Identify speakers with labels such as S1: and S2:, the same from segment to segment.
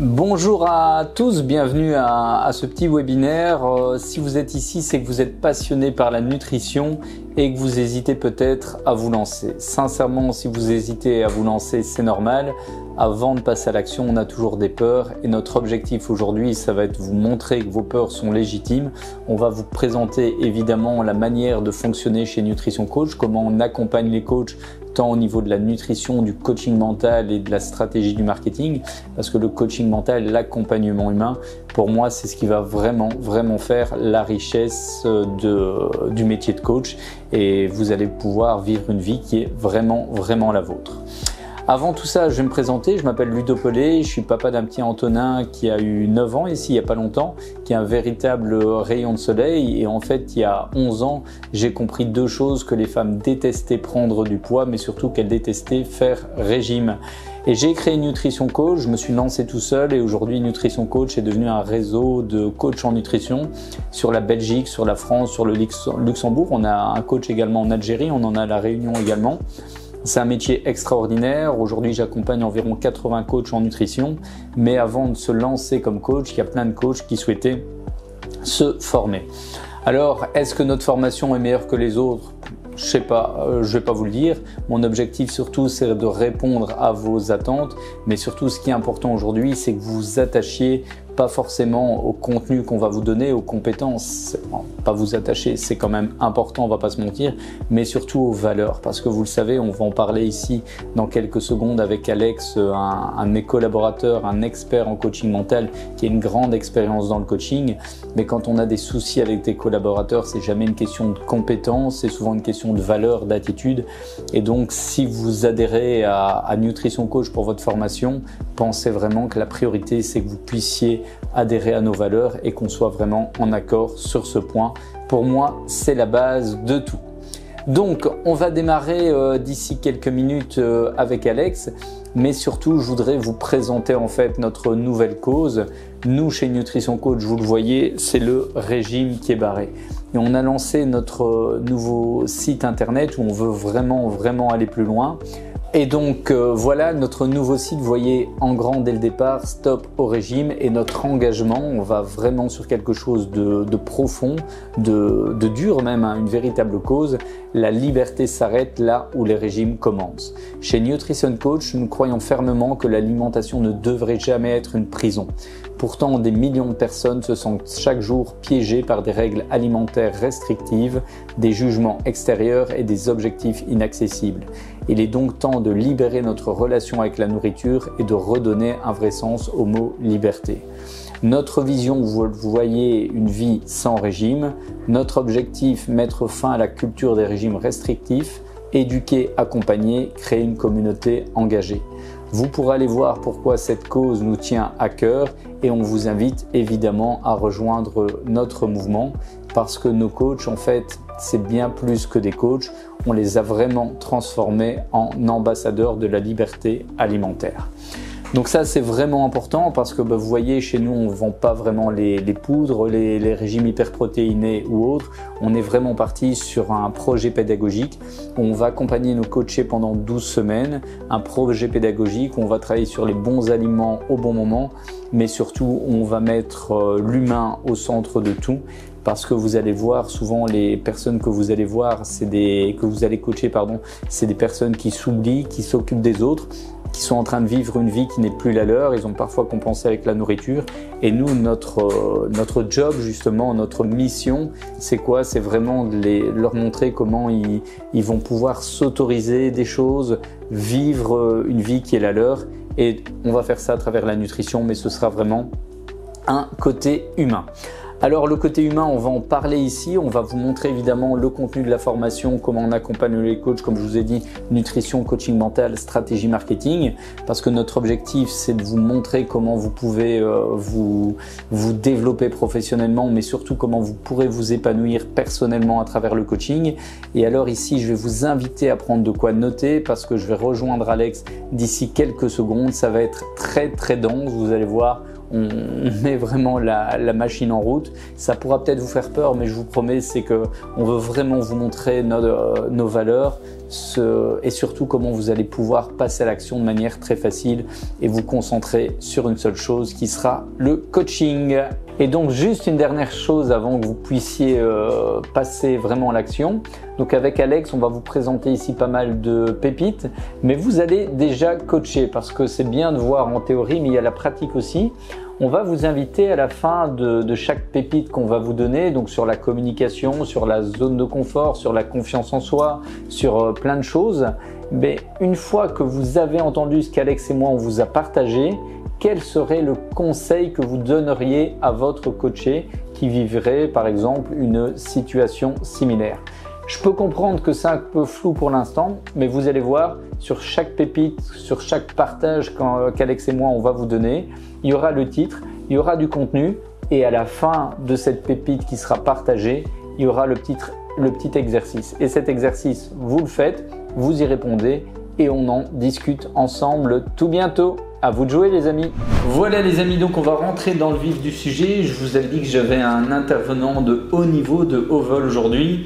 S1: Bonjour à tous, bienvenue à ce petit webinaire. Si vous êtes ici, c'est que vous êtes passionné par la nutrition et que vous hésitez peut-être à vous lancer. Sincèrement, si vous hésitez à vous lancer, c'est normal. Avant de passer à l'action, on a toujours des peurs et notre objectif aujourd'hui, ça va être vous montrer que vos peurs sont légitimes. On va vous présenter évidemment la manière de fonctionner chez Nutrition Coach, comment on accompagne les coachs tant au niveau de la nutrition, du coaching mental et de la stratégie du marketing, parce que le coaching mental, l'accompagnement humain, pour moi, c'est ce qui va vraiment faire la richesse du métier de coach et vous allez pouvoir vivre une vie qui est vraiment la vôtre. Avant tout ça, je vais me présenter, je m'appelle Ludo Pellet, je suis papa d'un petit Antonin qui a eu 9 ans ici il n'y a pas longtemps, qui est un véritable rayon de soleil et en fait il y a 11 ans, j'ai compris deux choses, que les femmes détestaient prendre du poids mais surtout qu'elles détestaient faire régime. Et j'ai créé Nutrition Coach, je me suis lancé tout seul et aujourd'hui Nutrition Coach est devenu un réseau de coachs en nutrition sur la Belgique, sur la France, sur le Luxembourg. On a un coach également en Algérie, on en a à La Réunion également. C'est un métier extraordinaire. Aujourd'hui, j'accompagne environ 80 coachs en nutrition. Mais avant de se lancer comme coach, il y a plein de coachs qui souhaitaient se former. Alors, est-ce que notre formation est meilleure que les autres ? Je sais pas, je vais pas vous le dire. Mon objectif surtout, c'est de répondre à vos attentes. Mais surtout, ce qui est important aujourd'hui, c'est que vous vous attachiez pas forcément au contenu qu'on va vous donner, aux compétences. Bon, pas vous attacher, c'est quand même important, on va pas se mentir, mais surtout aux valeurs. Parce que vous le savez, on va en parler ici dans quelques secondes avec Alex, un de mes collaborateurs, un expert en coaching mental qui a une grande expérience dans le coaching. Mais quand on a des soucis avec des collaborateurs, c'est jamais une question de compétence, c'est souvent une question de valeur, d'attitude. Et donc, si vous adhérez à Nutrition Coach pour votre formation, pensez vraiment que la priorité, c'est que vous puissiez adhérer à nos valeurs et qu'on soit vraiment en accord sur ce point. Pour moi, c'est la base de tout. Donc, on va démarrer d'ici quelques minutes avec Alex, mais surtout, je voudrais vous présenter en fait notre nouvelle cause. Nous, chez Nutrition Coach, vous le voyez, c'est le régime qui est barré. Et on a lancé notre nouveau site internet où on veut vraiment aller plus loin. Et donc voilà notre nouveau site, vous voyez en grand dès le départ, stop au régime et notre engagement, on va vraiment sur quelque chose de profond, de dur même, hein, une véritable cause. La liberté s'arrête là où les régimes commencent. Chez Nutrition Coach, nous croyons fermement que l'alimentation ne devrait jamais être une prison. Pourtant, des millions de personnes se sentent chaque jour piégées par des règles alimentaires restrictives, des jugements extérieurs et des objectifs inaccessibles. Il est donc temps de libérer notre relation avec la nourriture et de redonner un vrai sens au mot liberté. Notre vision, vous voyez, une vie sans régime. Notre objectif, mettre fin à la culture des régimes restrictifs, éduquer, accompagner, créer une communauté engagée. Vous pourrez aller voir pourquoi cette cause nous tient à cœur et on vous invite évidemment à rejoindre notre mouvement parce que nos coachs, en fait, c'est bien plus que des coachs. On les a vraiment transformés en ambassadeurs de la liberté alimentaire. Donc ça, c'est vraiment important parce que vous voyez, chez nous, on ne vend pas vraiment les poudres, les régimes hyperprotéinés ou autres. On est vraiment parti sur un projet pédagogique où on va accompagner nos coachés pendant 12 semaines. Un projet pédagogique où on va travailler sur les bons aliments au bon moment, mais surtout, on va mettre l'humain au centre de tout. Parce que vous allez voir, souvent les personnes que vous allez voir, que vous allez coacher, c'est des personnes qui s'oublient, qui s'occupent des autres, qui sont en train de vivre une vie qui n'est plus la leur. Ils ont parfois compensé avec la nourriture. Et nous, notre job, justement, notre mission, c'est quoi? C'est vraiment de leur montrer comment ils vont pouvoir s'autoriser des choses, vivre une vie qui est la leur. Et on va faire ça à travers la nutrition, mais ce sera vraiment un côté humain. Alors le côté humain, on va en parler ici, on va vous montrer évidemment le contenu de la formation, comment on accompagne les coachs, comme je vous ai dit, nutrition, coaching mental, stratégie marketing, parce que notre objectif c'est de vous montrer comment vous pouvez vous développer professionnellement, mais surtout comment vous pourrez vous épanouir personnellement à travers le coaching. Et alors ici, je vais vous inviter à prendre de quoi noter parce que je vais rejoindre Alex d'ici quelques secondes, ça va être très dense, vous allez voir. On met vraiment la machine en route compte. Ça pourra peut-être vous faire peur, mais je vous promets, c'est qu'on veut vraiment vous montrer nos valeurs et surtout comment vous allez pouvoir passer à l'action de manière très facile et vous concentrer sur une seule chose qui sera le coaching. Et donc juste une dernière chose avant que vous puissiez passer vraiment à l'action. Donc avec Alex, on va vous présenter ici pas mal de pépites, mais vous allez déjà coacher parce que c'est bien de voir en théorie, mais il y a la pratique aussi. On va vous inviter à la fin de chaque pépite qu'on va vous donner, donc sur la communication, sur la zone de confort, sur la confiance en soi, sur plein de choses. Mais une fois que vous avez entendu ce qu'Alex et moi on vous a partagé, quel serait le conseil que vous donneriez à votre coaché qui vivrait par exemple une situation similaire? Je peux comprendre que c'est un peu flou pour l'instant, mais vous allez voir sur chaque pépite, sur chaque partage qu'Alex et moi on va vous donner, il y aura le titre, il y aura du contenu et à la fin de cette pépite qui sera partagée, il y aura le petit exercice. Et cet exercice, vous le faites, vous y répondez et on en discute ensemble tout bientôt. À vous de jouer les amis. Voilà les amis, donc on va rentrer dans le vif du sujet. Je vous avais dit que j'avais un intervenant de haut niveau, de haut vol aujourd'hui.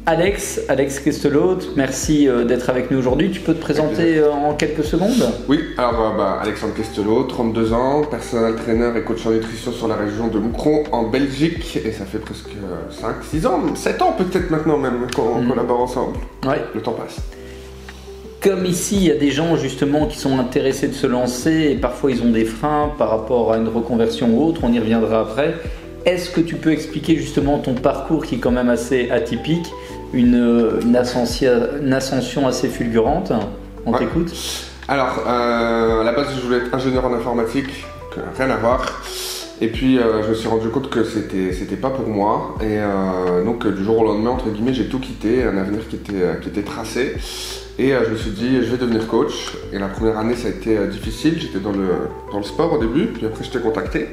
S1: Alex Questelot, merci d'être avec nous aujourd'hui. Tu peux te présenter en quelques secondes?
S2: Oui, alors Alexandre Questelot, 32 ans, personal trainer et coach en nutrition sur la région de Moucron en Belgique. Et ça fait presque 5, 6 ans, 7 ans peut-être maintenant même qu'on collabore ensemble.
S1: Ouais.
S2: Le temps passe.
S1: Comme ici, il y a des gens justement qui sont intéressés de se lancer et parfois ils ont des freins par rapport à une reconversion ou autre, on y reviendra après. Est-ce que tu peux expliquer justement ton parcours qui est quand même assez atypique, une ascension assez fulgurante? On t'écoute.
S2: Alors, à la base, je voulais être ingénieur en informatique, rien à voir. Et puis, je me suis rendu compte que c'était pas pour moi. Et donc, du jour au lendemain, entre guillemets, j'ai tout quitté, un avenir qui était tracé. Et je me suis dit, je vais devenir coach. Et la première année, ça a été difficile. J'étais dans le sport au début, puis après, je t'ai contacté.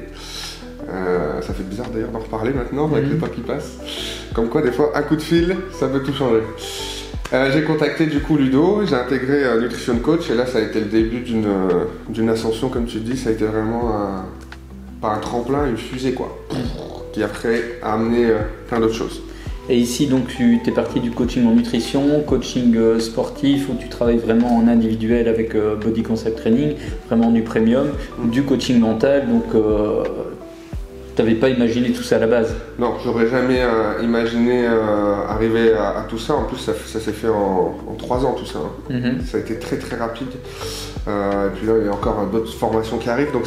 S2: Ça fait bizarre d'ailleurs d'en reparler maintenant avec le temps qui passe. Comme quoi, des fois, un coup de fil, ça peut tout changer. J'ai contacté du coup Ludo, j'ai intégré Nutrition Coach et là, ça a été le début d'une ascension, comme tu dis. Ça a été vraiment pas un tremplin, une fusée quoi, qui après a amené plein d'autres choses.
S1: Et ici, donc, tu es parti du coaching en nutrition, coaching sportif, où tu travailles vraiment en individuel avec Body Concept Training, vraiment du premium, du coaching mental, donc tu n'avais pas imaginé tout ça à la base?
S2: Non, j'aurais jamais imaginé arriver à tout ça. En plus, ça s'est fait en 3 ans tout ça. Ça a été très très rapide. Et puis là, il y a encore d'autres formations qui arrivent, donc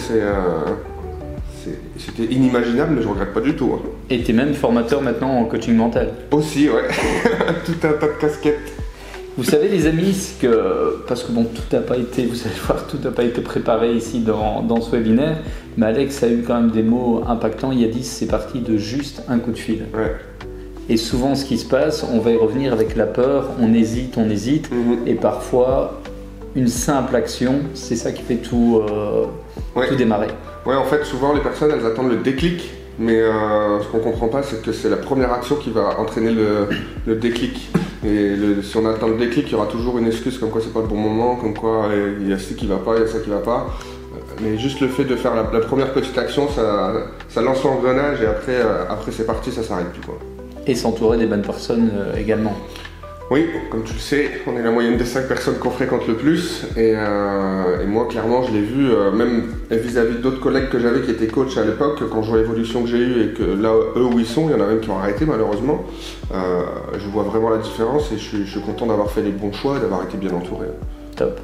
S2: c'était inimaginable, mais je regrette pas du tout.
S1: Et tu es même formateur maintenant en coaching mental?
S2: Aussi, ouais. Tout un tas de casquettes.
S1: Vous savez les amis, parce que bon, tout n'a pas été, vous allez voir, tout n'a pas été préparé ici dans ce webinaire, mais Alex a eu quand même des mots impactants. Il a dit c'est parti de juste un coup de fil.
S2: Ouais.
S1: Et souvent ce qui se passe, on va y revenir avec la peur, on hésite, et parfois une simple action, c'est ça qui fait tout démarrer.
S2: Ouais, en fait, souvent les personnes elles attendent le déclic, mais ce qu'on comprend pas, c'est que c'est la première action qui va entraîner le déclic. Et si on attend le déclic, il y aura toujours une excuse comme quoi c'est pas le bon moment, comme quoi il y a ci qui va pas, il y a ça qui va pas. Mais juste le fait de faire la première petite action, ça lance l'engrenage et après c'est parti, ça s'arrête plus quoi.
S1: Et s'entourer des bonnes personnes également.
S2: Oui, comme tu le sais, on est la moyenne des 5 personnes qu'on fréquente le plus. Et moi, clairement, je l'ai vu, même vis-à-vis d'autres collègues que j'avais qui étaient coachs à l'époque, quand je vois l'évolution que j'ai eue et que là, eux où ils sont, il y en a même qui ont arrêté malheureusement. Je vois vraiment la différence et je suis content d'avoir fait les bons choix et d'avoir été bien entouré.
S1: Top.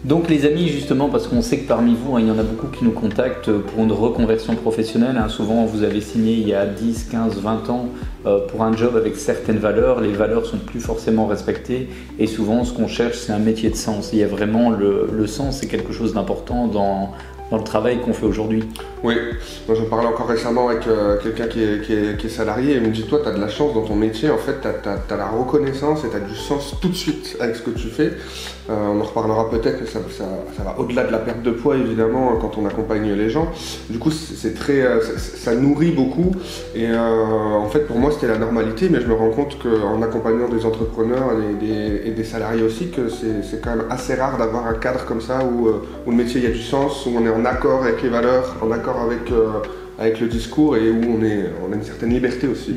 S1: Donc les amis, justement, parce qu'on sait que parmi vous, il y en a beaucoup qui nous contactent pour une reconversion professionnelle. Souvent, vous avez signé il y a 10, 15, 20 ans pour un job avec certaines valeurs. Les valeurs sont plus forcément respectées et souvent, ce qu'on cherche, c'est un métier de sens. Il y a vraiment le sens, c'est quelque chose d'important dans le travail qu'on fait aujourd'hui.
S2: Oui, moi j'en parlais encore récemment avec quelqu'un qui est salarié et il me dit toi tu as de la chance dans ton métier, en fait tu as la reconnaissance et tu as du sens tout de suite avec ce que tu fais. On en reparlera peut-être, mais ça va au-delà de la perte de poids évidemment quand on accompagne les gens. Du coup ça nourrit beaucoup et en fait pour moi c'était la normalité, mais je me rends compte qu'en accompagnant des entrepreneurs et des salariés aussi que c'est quand même assez rare d'avoir un cadre comme ça où le métier il y a du sens, où on est en accord avec les valeurs, en accord d'accord avec le discours et où on a une certaine liberté aussi.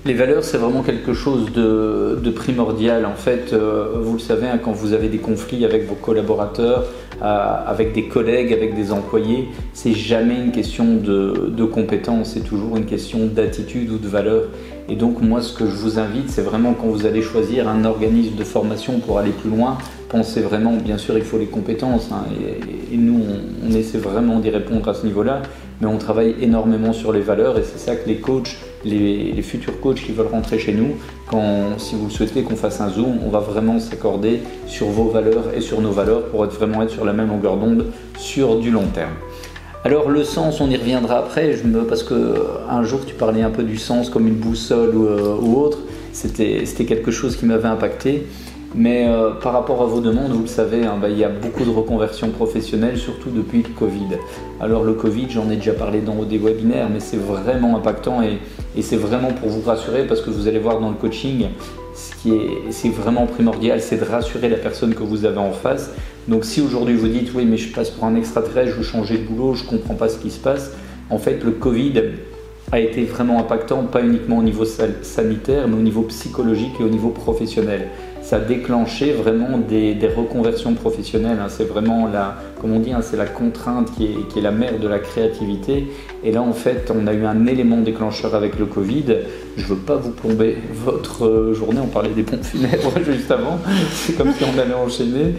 S1: Les valeurs, c'est vraiment quelque chose de primordial. En fait, vous le savez, hein, quand vous avez des conflits avec vos collaborateurs, avec des collègues, avec des employés, c'est jamais une question de compétence, c'est toujours une question d'attitude ou de valeur. Et donc moi, ce que je vous invite, c'est vraiment quand vous allez choisir un organisme de formation pour aller plus loin, pensez vraiment, bien sûr, il faut les compétences, hein, et nous, on essaie vraiment d'y répondre à ce niveau-là, mais on travaille énormément sur les valeurs et c'est ça que les coachs, les futurs coachs qui veulent rentrer chez nous, si vous le souhaitez qu'on fasse un zoom, on va vraiment s'accorder sur vos valeurs et sur nos valeurs pour vraiment être sur la même longueur d'onde sur du long terme. Alors le sens, on y reviendra après, parce qu'un jour tu parlais un peu du sens comme une boussole ou autre, c'était quelque chose qui m'avait impacté. Mais par rapport à vos demandes, vous le savez, hein, il y a beaucoup de reconversions professionnelles, surtout depuis le Covid. Alors le Covid, j'en ai déjà parlé dans des webinaires, mais c'est vraiment impactant et c'est vraiment pour vous rassurer parce que vous allez voir dans le coaching, c'est vraiment primordial, c'est de rassurer la personne que vous avez en face. Donc si aujourd'hui vous dites « oui mais je passe pour un extraterrestre, je veux changer de boulot, je ne comprends pas ce qui se passe », en fait le Covid a été vraiment impactant, pas uniquement au niveau sanitaire, mais au niveau psychologique et au niveau professionnel. Ça a déclenché vraiment des reconversions professionnelles. Hein. C'est vraiment comme on dit, hein, c'est la contrainte qui est la mère de la créativité. Et là, en fait, on a eu un élément déclencheur avec le Covid. Je ne veux pas vous plomber votre journée. On parlait des pompes funèbres juste avant. C'est comme si on allait enchaîner.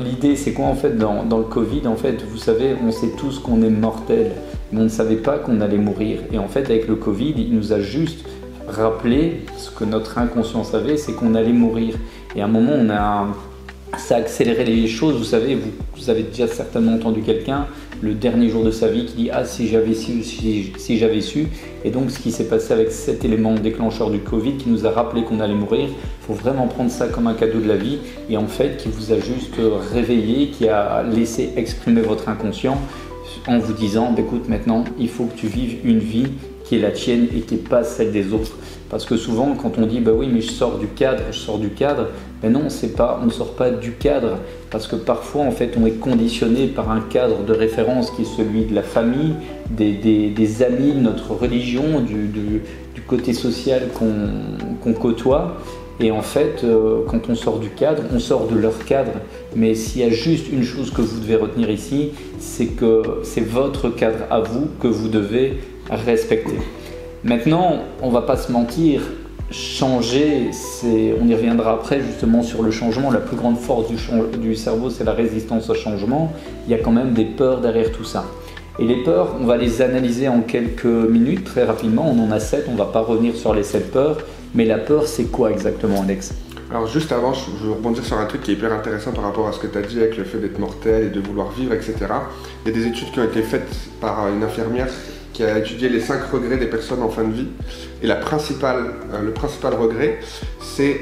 S1: L'idée, c'est quoi en fait dans le Covid? En fait, vous savez, on sait tous qu'on est mortel, mais on ne savait pas qu'on allait mourir. Et en fait, avec le Covid, il nous a juste rappelé ce que notre inconscient savait, c'est qu'on allait mourir. Et à un moment, ça a accéléré les choses. Vous savez, vous avez déjà certainement entendu quelqu'un le dernier jour de sa vie qui dit « Ah, si j'avais su, si j'avais su ». Et donc, ce qui s'est passé avec cet élément déclencheur du Covid qui nous a rappelé qu'on allait mourir, il faut vraiment prendre ça comme un cadeau de la vie et en fait, qui vous a juste réveillé, qui a laissé exprimer votre inconscient en vous disant « Écoute, maintenant, il faut que tu vives une vie qui est la tienne et qui n'est pas celle des autres. » Parce que souvent, quand on dit « bah oui, mais je sors du cadre », ben non, on ne sort pas du cadre. Parce que parfois, en fait, on est conditionné par un cadre de référence qui est celui de la famille, des amis, de notre religion, du côté social qu'on côtoie. Et en fait, quand on sort du cadre, on sort de leur cadre. Mais s'il y a juste une chose que vous devez retenir ici, c'est que c'est votre cadre à vous que vous devez respecter. Maintenant, on ne va pas se mentir, changer, on y reviendra après justement sur le changement. La plus grande force du cerveau, c'est la résistance au changement. Il y a quand même des peurs derrière tout ça. Et les peurs, on va les analyser en quelques minutes, très rapidement. On en a 7, on ne va pas revenir sur les 7 peurs. Mais la peur, c'est quoi exactement, Alex?
S2: Alors juste avant, je veux rebondir sur un truc qui est hyper intéressant par rapport à ce que tu as dit avec le fait d'être mortel et de vouloir vivre, etc. Il y a des études qui ont été faites par une infirmière qui a étudié les 5 regrets des personnes en fin de vie. Et le principal regret, c'est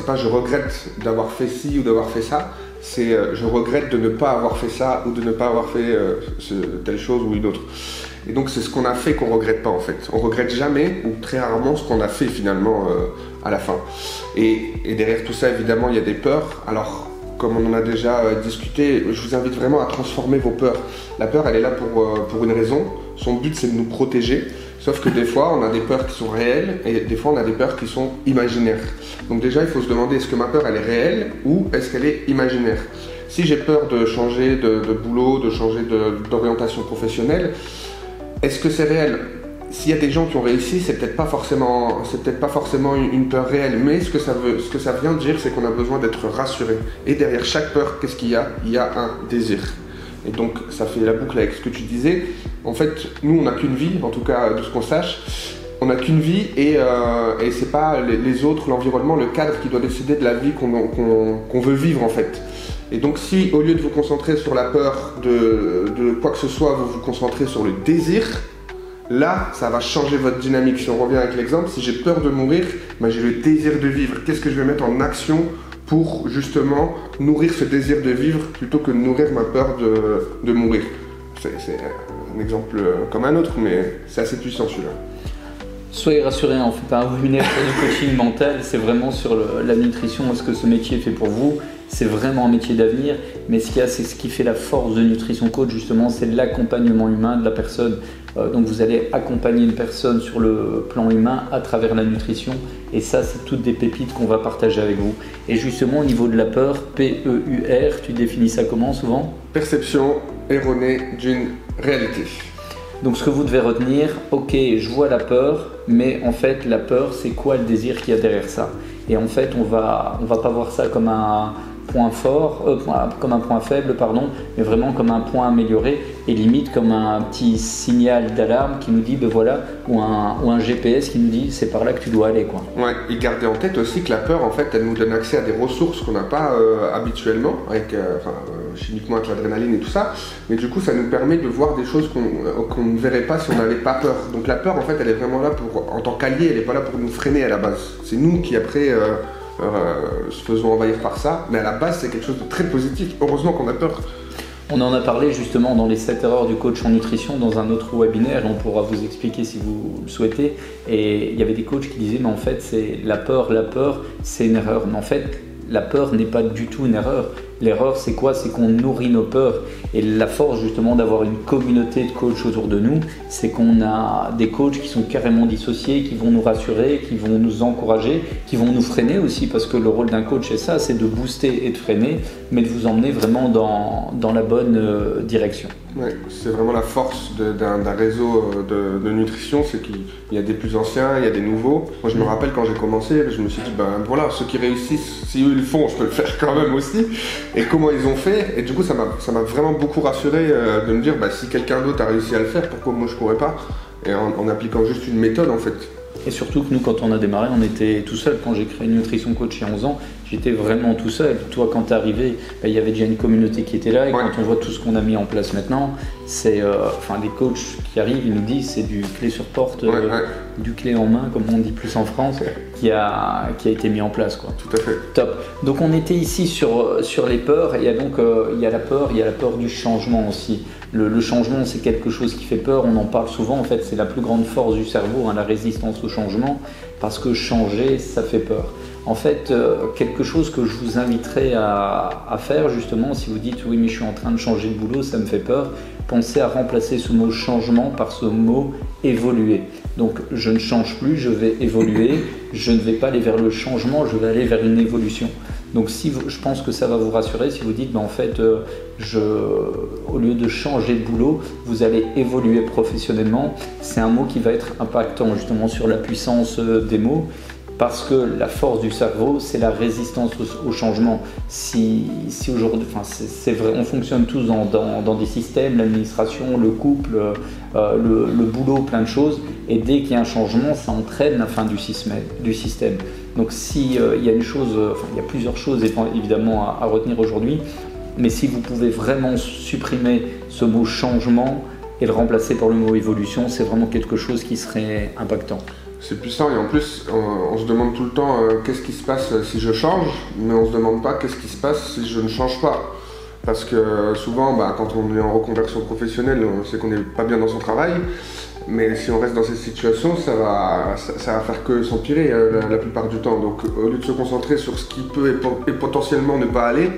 S2: pas je regrette d'avoir fait ci ou d'avoir fait ça, c'est je regrette de ne pas avoir fait ça ou de ne pas avoir fait telle chose ou une autre. Et donc c'est ce qu'on a fait qu'on regrette pas en fait. On regrette jamais ou très rarement ce qu'on a fait finalement à la fin. Et derrière tout ça évidemment il y a des peurs. Alors comme on en a déjà discuté, je vous invite vraiment à transformer vos peurs. La peur elle est là pour une raison. Son but c'est de nous protéger. Sauf que des fois on a des peurs qui sont réelles et des fois on a des peurs qui sont imaginaires. Donc déjà il faut se demander est-ce que ma peur elle est réelle ou est-ce qu'elle est imaginaire. Si j'ai peur de changer de boulot, de changer d'orientation professionnelle, est-ce que c'est réel? S'il y a des gens qui ont réussi, c'est peut-être pas forcément une peur réelle, mais ce que ça vient dire, c'est qu'on a besoin d'être rassuré. Et derrière chaque peur, qu'est-ce qu'il y a? Il y a un désir. Et donc, ça fait la boucle avec ce que tu disais. En fait, nous, on n'a qu'une vie, en tout cas de ce qu'on sache. On n'a qu'une vie et c'est pas les autres, l'environnement, le cadre qui doit décider de la vie qu'on veut vivre en fait. Et donc si au lieu de vous concentrer sur la peur de quoi que ce soit, vous vous concentrez sur le désir, là ça va changer votre dynamique. Si on revient avec l'exemple, si j'ai peur de mourir, ben, j'ai le désir de vivre. Qu'est-ce que je vais mettre en action pour justement nourrir ce désir de vivre plutôt que de nourrir ma peur de mourir? C'est un exemple comme un autre, mais c'est assez puissant celui-là.
S1: Soyez rassurés, on ne fait pas un webinaire sur du coaching mental, c'est vraiment sur la nutrition, est-ce que ce métier est fait pour vous? c'est vraiment un métier d'avenir, mais ce qu'il y a, c'est ce qui fait la force de Nutrition Coach, justement, c'est l'accompagnement humain de la personne. Donc vous allez accompagner une personne sur le plan humain à travers la nutrition, et ça, c'est toutes des pépites qu'on va partager avec vous. Et justement, au niveau de la peur, P-E-U-R, tu définis ça comment souvent?
S2: Perception erronée d'une réalité.
S1: Donc ce que vous devez retenir, ok, je vois la peur, mais en fait la peur, c'est quoi le désir qu'il y a derrière ça? Et en fait, on va pas voir ça comme un point fort, comme un point faible, pardon, mais vraiment comme un point amélioré, et limite comme un petit signal d'alarme qui nous dit, ben voilà, ou un GPS qui nous dit, c'est par là que tu dois aller, quoi.
S2: Ouais, et gardez en tête aussi que la peur, en fait, elle nous donne accès à des ressources qu'on n'a pas habituellement, chimiquement avec l'adrénaline et tout ça, mais du coup, ça nous permet de voir des choses qu'on ne verrait pas si on n'avait pas peur. Donc la peur, en fait, elle est vraiment là en tant qu'allié, elle n'est pas là pour nous freiner à la base. C'est nous qui, après, se faisons envahir par ça, mais à la base, c'est quelque chose de très positif. Heureusement qu'on a peur.
S1: On en a parlé justement dans les 7 erreurs du coach en nutrition dans un autre webinaire, on pourra vous expliquer si vous le souhaitez. Et il y avait des coachs qui disaient, mais en fait, c'est la peur, c'est une erreur. Mais en fait, la peur n'est pas du tout une erreur. L'erreur, c'est quoi? C'est qu'on nourrit nos peurs. Et la force justement d'avoir une communauté de coachs autour de nous, c'est qu'on a des coachs qui sont carrément dissociés, qui vont nous rassurer, qui vont nous encourager, qui vont nous freiner aussi, parce que le rôle d'un coach, c'est ça, c'est de booster et de freiner, mais de vous emmener vraiment dans la bonne direction.
S2: Ouais, c'est vraiment la force d'un réseau de nutrition, c'est qu'il y a des plus anciens, il y a des nouveaux. Moi, je me rappelle quand j'ai commencé, je me suis dit, ben voilà, ceux qui réussissent, si eux ils le font, je peux le faire quand même aussi. Et comment ils ont fait, et du coup, ça m'a vraiment beaucoup rassuré de me dire, bah, si quelqu'un d'autre a réussi à le faire, pourquoi moi je pourrais pas? Et en appliquant juste une méthode, en fait.
S1: Et surtout que nous, quand on a démarré, on était tout seul. Quand j'ai créé Nutrition Coach il y a 11 ans, j'étais vraiment tout seul. Toi, quand tu es arrivé, il y avait déjà une communauté qui était là. Et quand on voit tout ce qu'on a mis en place maintenant, c'est les coachs qui arrivent, ils nous disent c'est du clé sur porte, du clé en main, comme on dit plus en France, qui a été mis en place, quoi.
S2: Tout à fait.
S1: Top. Donc on était ici sur les peurs. Et il y a la peur du changement aussi. Le changement, c'est quelque chose qui fait peur, on en parle souvent, en fait, c'est la plus grande force du cerveau, la résistance au changement, parce que changer, ça fait peur. En fait, quelque chose que je vous inviterais à faire, justement, si vous dites « oui, mais je suis en train de changer de boulot, ça me fait peur », pensez à remplacer ce mot « changement » par ce mot « évoluer ». Donc, je ne change plus, je vais évoluer, je ne vais pas aller vers le changement, je vais aller vers une évolution. Donc je pense que ça va vous rassurer si vous dites en fait au lieu de changer de boulot, vous allez évoluer professionnellement. C'est un mot qui va être impactant justement sur la puissance des mots, parce que la force du cerveau, c'est la résistance au changement. Si aujourd'hui, c'est vrai, on fonctionne tous dans des systèmes, l'administration, le couple, le boulot, plein de choses, et dès qu'il y a un changement, ça entraîne la fin du système. Donc s'il y a une chose, il y a plusieurs choses évidemment à retenir aujourd'hui, mais si vous pouvez vraiment supprimer ce mot changement et le remplacer par le mot évolution, c'est vraiment quelque chose qui serait impactant.
S2: C'est puissant, et en plus, on se demande tout le temps qu'est-ce qui se passe si je change, mais on se demande pas qu'est-ce qui se passe si je ne change pas. Parce que souvent, quand on est en reconversion professionnelle, c'est qu'on n'est pas bien dans son travail, mais si on reste dans cette situation, ça va faire que s'empirer la plupart du temps. Donc au lieu de se concentrer sur ce qui peut et potentiellement ne pas aller,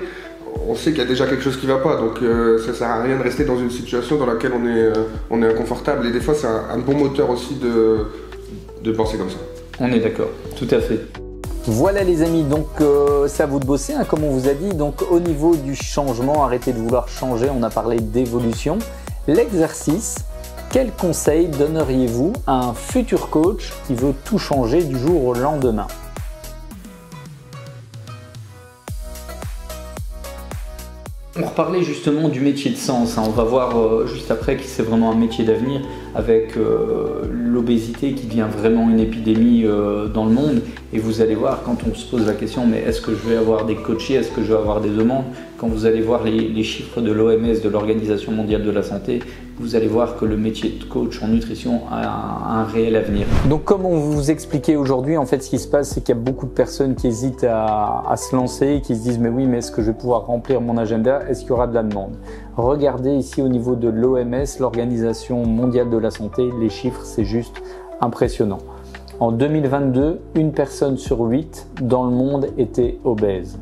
S2: on sait qu'il y a déjà quelque chose qui ne va pas, donc ça ne sert à rien de rester dans une situation dans laquelle on est inconfortable. Et des fois, c'est un bon moteur aussi de penser comme ça.
S1: On est d'accord, tout à fait. Voilà les amis, donc c'est à vous de bosser, comme on vous a dit. Donc au niveau du changement, arrêtez de vouloir changer, on a parlé d'évolution. L'exercice, quel conseil donneriez-vous à un futur coach qui veut tout changer du jour au lendemain ? On reparlait justement du métier de sens, on va voir juste après que c'est vraiment un métier d'avenir avec l'obésité qui devient vraiment une épidémie dans le monde, et vous allez voir quand on se pose la question mais est-ce que je vais avoir des coachés, est-ce que je vais avoir des demandes, quand vous allez voir les chiffres de l'OMS, de l'Organisation mondiale de la santé, vous allez voir que le métier de coach en nutrition a un réel avenir. Donc comme on vous expliquait aujourd'hui, en fait ce qui se passe c'est qu'il y a beaucoup de personnes qui hésitent à se lancer, qui se disent mais oui mais est-ce que je vais pouvoir remplir mon agenda, est-ce qu'il y aura de la demande? Regardez ici au niveau de l'OMS, l'Organisation mondiale de la santé, les chiffres c'est juste impressionnant. En 2022, une personne sur 8 dans le monde était obèse.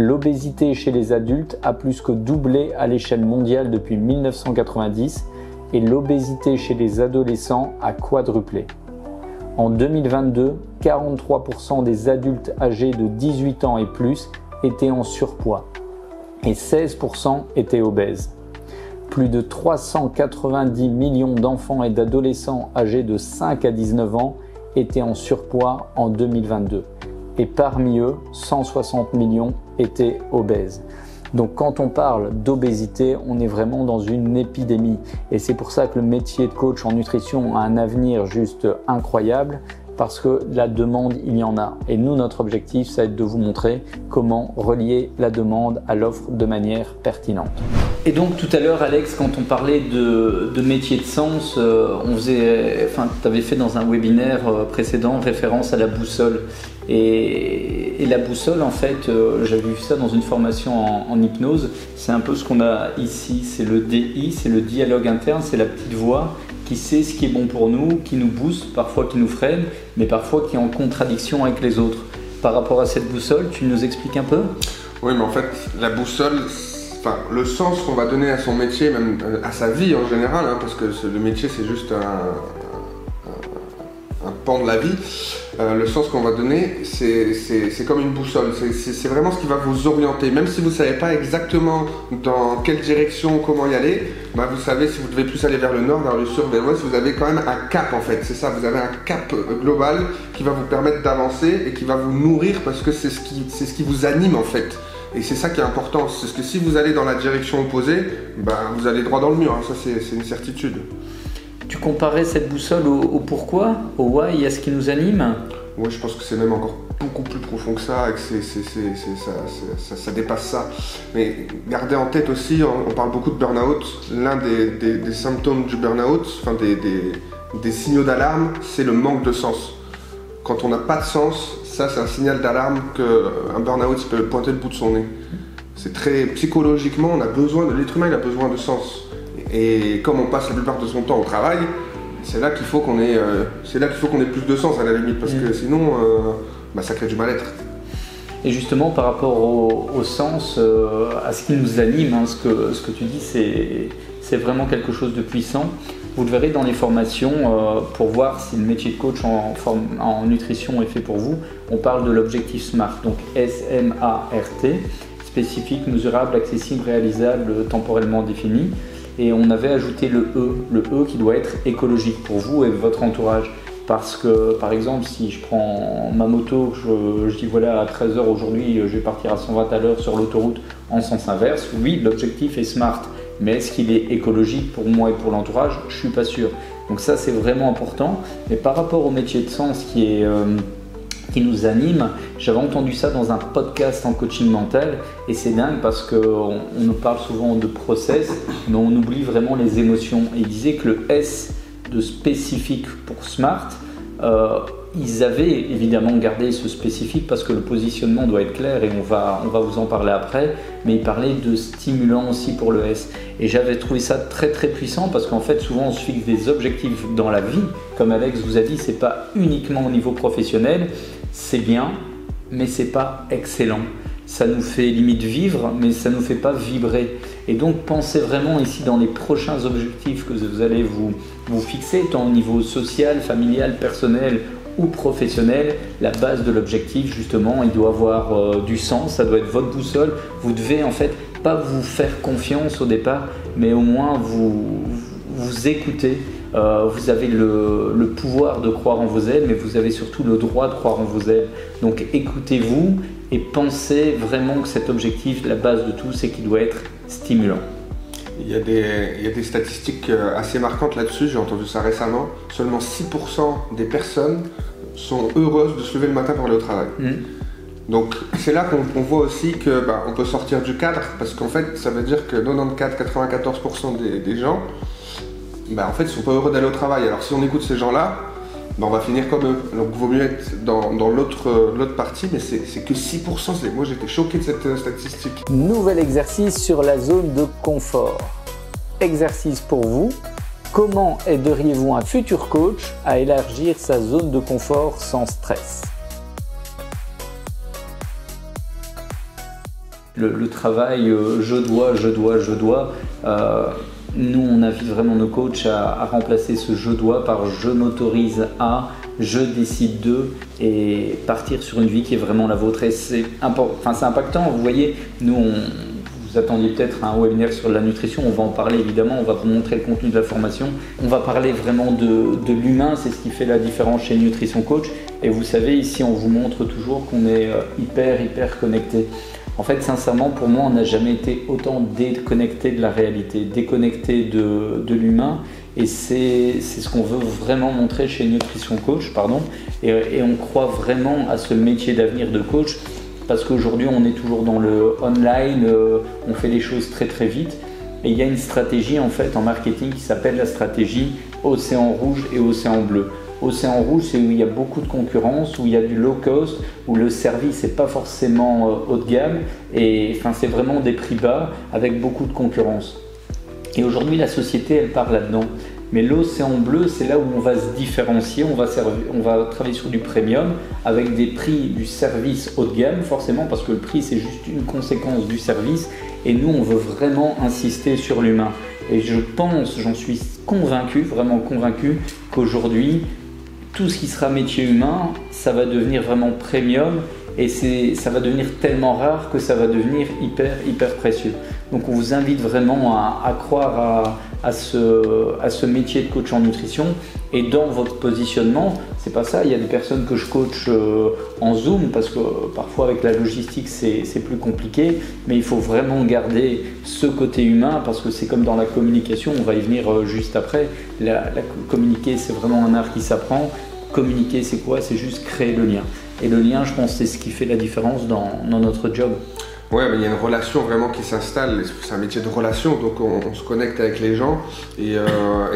S1: L'obésité chez les adultes a plus que doublé à l'échelle mondiale depuis 1990 et l'obésité chez les adolescents a quadruplé. En 2022, 43% des adultes âgés de 18 ans et plus étaient en surpoids et 16% étaient obèses. Plus de 390 millions d'enfants et d'adolescents âgés de 5 à 19 ans étaient en surpoids en 2022. Et parmi eux, 160 millions étaient obèses. Donc quand on parle d'obésité, on est vraiment dans une épidémie. Et c'est pour ça que le métier de coach en nutrition a un avenir juste incroyable, parce que la demande, il y en a. Et nous, notre objectif, ça va être de vous montrer comment relier la demande à l'offre de manière pertinente. Et donc tout à l'heure, Alex, quand on parlait de métier de sens, tu avais fait dans un webinaire précédent référence à la boussole. Et la boussole, en fait, j'avais vu ça dans une formation en hypnose, c'est un peu ce qu'on a ici, c'est le DI, c'est le dialogue interne, c'est la petite voix qui sait ce qui est bon pour nous, qui nous booste, parfois qui nous freine, mais parfois qui est en contradiction avec les autres. Par rapport à cette boussole, tu nous expliques un peu ?
S2: Oui, mais en fait, la boussole, le sens qu'on va donner à son métier, même à sa vie en général, parce que le métier c'est juste un pan de la vie, le sens qu'on va donner, c'est comme une boussole, c'est vraiment ce qui va vous orienter. Même si vous ne savez pas exactement dans quelle direction, comment y aller, vous savez si vous devez plus aller vers le nord, vers le sud, vers l'ouest, vous avez quand même un cap en fait, c'est ça, vous avez un cap global qui va vous permettre d'avancer et qui va vous nourrir parce que c'est ce qui vous anime en fait. Et c'est ça qui est important, c'est que si vous allez dans la direction opposée, vous allez droit dans le mur, ça c'est une certitude.
S1: Tu comparais cette boussole au pourquoi, au why, à ce qui nous anime ?
S2: Oui, je pense que c'est même encore beaucoup plus profond que ça et que ça dépasse ça. Mais gardez en tête aussi, on parle beaucoup de burn-out. L'un des symptômes du burn-out, des signaux d'alarme, c'est le manque de sens. Quand on n'a pas de sens, ça c'est un signal d'alarme qu'un burn-out peut pointer le bout de son nez. C'est très psychologiquement, l'être humain il a besoin de sens. Et comme on passe la plupart de son temps au travail, c'est là qu'il faut qu'on ait plus de sens à la limite, parce que sinon ça crée du mal-être.
S1: Et justement par rapport au sens, à ce qui nous anime, ce que tu dis c'est vraiment quelque chose de puissant. Vous le verrez dans les formations, pour voir si le métier de coach en nutrition est fait pour vous, on parle de l'objectif SMART, donc S-M-A-R-T, spécifique, mesurable, accessible, réalisable, temporellement défini. Et on avait ajouté le E qui doit être écologique pour vous et votre entourage. Parce que, par exemple, si je prends ma moto, je dis voilà, à 13h aujourd'hui, je vais partir à 120 à l'heure sur l'autoroute en sens inverse, oui, l'objectif est SMART. Mais est-ce qu'il est écologique pour moi et pour l'entourage ? Je ne suis pas sûr. Donc ça, c'est vraiment important. Mais par rapport au métier de sens qui nous anime, j'avais entendu ça dans un podcast en coaching mental et c'est dingue parce qu'on nous parle souvent de process mais on oublie vraiment les émotions. Et il disait que le S de spécifique pour SMART, ils avaient évidemment gardé ce spécifique parce que le positionnement doit être clair et on va vous en parler après, mais il parlait de stimulant aussi pour le S. Et j'avais trouvé ça très très puissant parce qu'en fait souvent on se fixe des objectifs dans la vie, comme Alex vous a dit, c'est pas uniquement au niveau professionnel, c'est bien, mais c'est pas excellent. Ça nous fait limite vivre, mais ça nous fait pas vibrer. Et donc pensez vraiment ici dans les prochains objectifs que vous allez vous fixer, tant au niveau social, familial, personnel ou professionnel, la base de l'objectif justement, il doit avoir du sens, ça doit être votre boussole. Vous devez en fait pas vous faire confiance au départ, mais au moins vous écoutez. Vous avez le pouvoir de croire en vos ailes, mais vous avez surtout le droit de croire en vos ailes. Donc écoutez-vous et pensez vraiment que cet objectif, la base de tout, c'est qu'il doit être stimulant.
S2: Il y a des statistiques assez marquantes là-dessus, j'ai entendu ça récemment. Seulement 6% des personnes sont heureuses de se lever le matin pour aller au travail. Donc c'est là qu'on voit aussi qu'on peut sortir du cadre, parce qu'en fait ça veut dire que 94-94% des gens en fait, ils ne sont pas heureux d'aller au travail. Alors si on écoute ces gens-là, on va finir comme eux. Donc il vaut mieux être dans l'autre partie, mais c'est que 6%. Moi j'étais choqué de cette statistique.
S1: Nouvel exercice sur la zone de confort. Exercice pour vous. Comment aideriez-vous un futur coach à élargir sa zone de confort sans stress ? le travail je dois. Nous, on invite vraiment nos coachs à remplacer ce je dois par je m'autorise à, je décide de, et partir sur une vie qui est vraiment la vôtre. Et c'est impactant. Vous voyez, nous, vous attendiez peut-être un webinaire sur la nutrition, on va en parler évidemment, on va vous montrer le contenu de la formation. On va parler vraiment de l'humain, c'est ce qui fait la différence chez Nutrition Coach. Et vous savez, ici, on vous montre toujours qu'on est hyper connecté. En fait, sincèrement, pour moi, on n'a jamais été autant déconnecté de la réalité, déconnecté de l'humain. Et c'est ce qu'on veut vraiment montrer chez Nutrition Coach, et on croit vraiment à ce métier d'avenir de coach, parce qu'aujourd'hui, on est toujours dans le online, on fait les choses très vite. Et il y a une stratégie en fait en marketing qui s'appelle la stratégie Océan Rouge et Océan Bleu. Océan Rouge, c'est où il y a beaucoup de concurrence, où il y a du low cost, où le service n'est pas forcément haut de gamme, et c'est vraiment des prix bas avec beaucoup de concurrence. Et aujourd'hui, la société, elle part là-dedans. Mais l'Océan Bleu, c'est là où on va se différencier, on va travailler sur du premium avec des prix du service haut de gamme, forcément, parce que le prix, c'est juste une conséquence du service. Et nous, on veut vraiment insister sur l'humain. Et je pense, j'en suis convaincu, vraiment convaincu, qu'aujourd'hui, tout ce qui sera métier humain, ça va devenir vraiment premium, et ça va devenir tellement rare que ça va devenir hyper précieux. Donc on vous invite vraiment à croire à ce métier de coach en nutrition, et dans votre positionnement, c'est pas ça, il y a des personnes que je coach en Zoom parce que parfois avec la logistique c'est plus compliqué, mais il faut vraiment garder ce côté humain parce que c'est comme dans la communication, on va y venir juste après. Communiquer, c'est vraiment un art qui s'apprend. Communiquer, c'est quoi? C'est juste créer le lien. Et le lien, je pense, c'est ce qui fait la différence dans notre job.
S2: Ouais, mais il y a une relation vraiment qui s'installe. C'est un métier de relation, donc on se connecte avec les gens. Et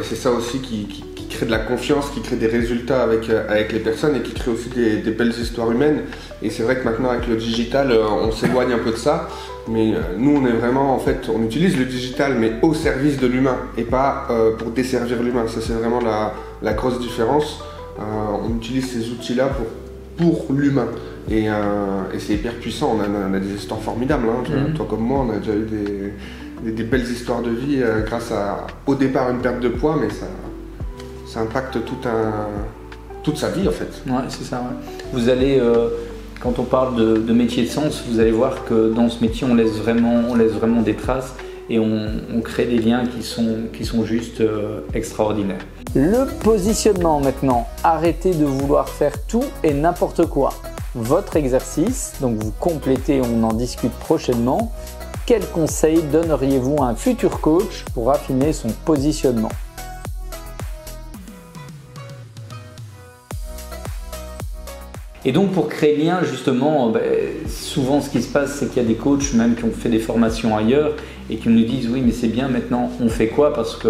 S2: c'est ça aussi qui crée de la confiance, qui crée des résultats avec les personnes et qui crée aussi des belles histoires humaines. Et c'est vrai que maintenant, avec le digital, on s'éloigne un peu de ça. Mais nous, on est vraiment, en fait, on utilise le digital, mais au service de l'humain et pas pour desservir l'humain. Ça, c'est vraiment la grosse différence. On utilise ces outils-là pour l'humain. Et c'est hyper puissant, on a des histoires formidables, hein. Toi comme moi, on a déjà eu des belles histoires de vie grâce à, au départ, une perte de poids, mais ça impacte toute sa vie en fait.
S1: Ouais, c'est ça. Ouais. Vous allez, quand on parle de métier de sens, vous allez voir que dans ce métier, on laisse vraiment des traces et on crée des liens qui sont juste extraordinaires. Le positionnement maintenant, arrêtez de vouloir faire tout et n'importe quoi. Votre exercice, donc vous complétez, on en discute prochainement. Quel conseil donneriez-vous à un futur coach pour affiner son positionnement? Et donc pour créer le lien, justement, souvent ce qui se passe, c'est qu'il y a des coachs même qui ont fait des formations ailleurs et qui nous disent oui mais c'est bien, maintenant on fait quoi? Parce que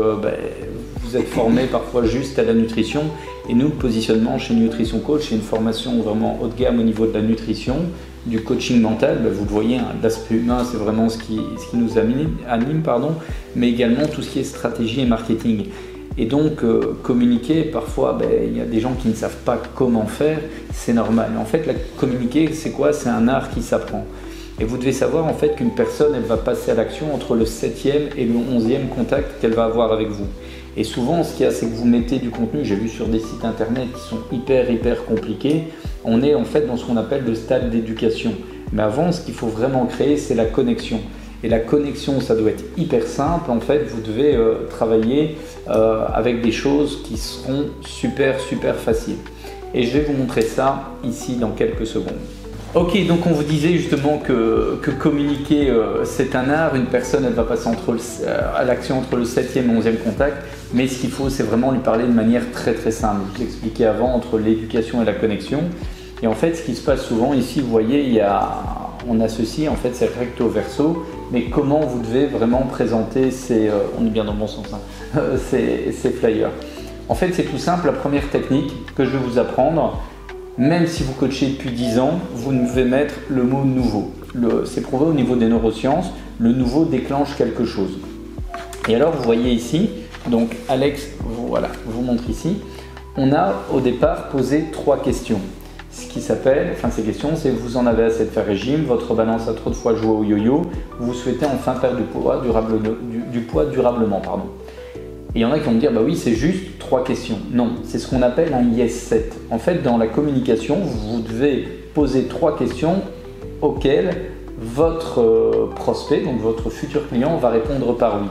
S1: vous êtes formé parfois juste à la nutrition. Et nous, le positionnement chez Nutrition Coach, c'est une formation vraiment haut de gamme au niveau de la nutrition, du coaching mental. Vous le voyez, hein, l'aspect humain, c'est vraiment ce qui nous anime, mais également tout ce qui est stratégie et marketing. Et donc, communiquer, parfois, il y a des gens qui ne savent pas comment faire, c'est normal. En fait, communiquer, c'est quoi? C'est un art qui s'apprend. Et vous devez savoir en fait qu'une personne, elle va passer à l'action entre le 7e et le 11e contact qu'elle va avoir avec vous. Et souvent, ce qu'il y a, c'est que vous mettez du contenu, j'ai vu sur des sites internet qui sont hyper compliqués, on est en fait dans ce qu'on appelle le stade d'éducation. Mais avant, ce qu'il faut vraiment créer, c'est la connexion. Et la connexion, ça doit être hyper simple. En fait, vous devez travailler avec des choses qui seront super faciles. Et je vais vous montrer ça ici dans quelques secondes. Ok, donc on vous disait justement que communiquer c'est un art. Une personne, elle va passer à l'action entre le 7e et 11e contact, mais ce qu'il faut, c'est vraiment lui parler de manière très simple. Je vous expliquais avant entre l'éducation et la connexion. Et en fait, ce qui se passe souvent ici, vous voyez, on associe, en fait, c'est recto verso, mais comment vous devez vraiment présenter on est bien dans le bon sens, hein, ces flyers. En fait, c'est tout simple. La première technique que je vais vous apprendre, même si vous coachez depuis 10 ans, vous devez mettre le mot nouveau. C'est prouvé au niveau des neurosciences, le nouveau déclenche quelque chose. Et alors, vous voyez ici, donc Alex, voilà, je vous montre ici, on a au départ posé 3 questions. ce qui s'appelle, enfin ces questions, c'est vous en avez assez de faire régime, votre balance a trop de fois joué au yo-yo, vous souhaitez enfin perdre du poids durablement. Pardon. Et il y en a qui vont me dire, bah oui, c'est juste 3 questions. Non, c'est ce qu'on appelle un yes set. En fait, dans la communication, vous devez poser 3 questions auxquelles votre prospect, donc votre futur client, va répondre par oui.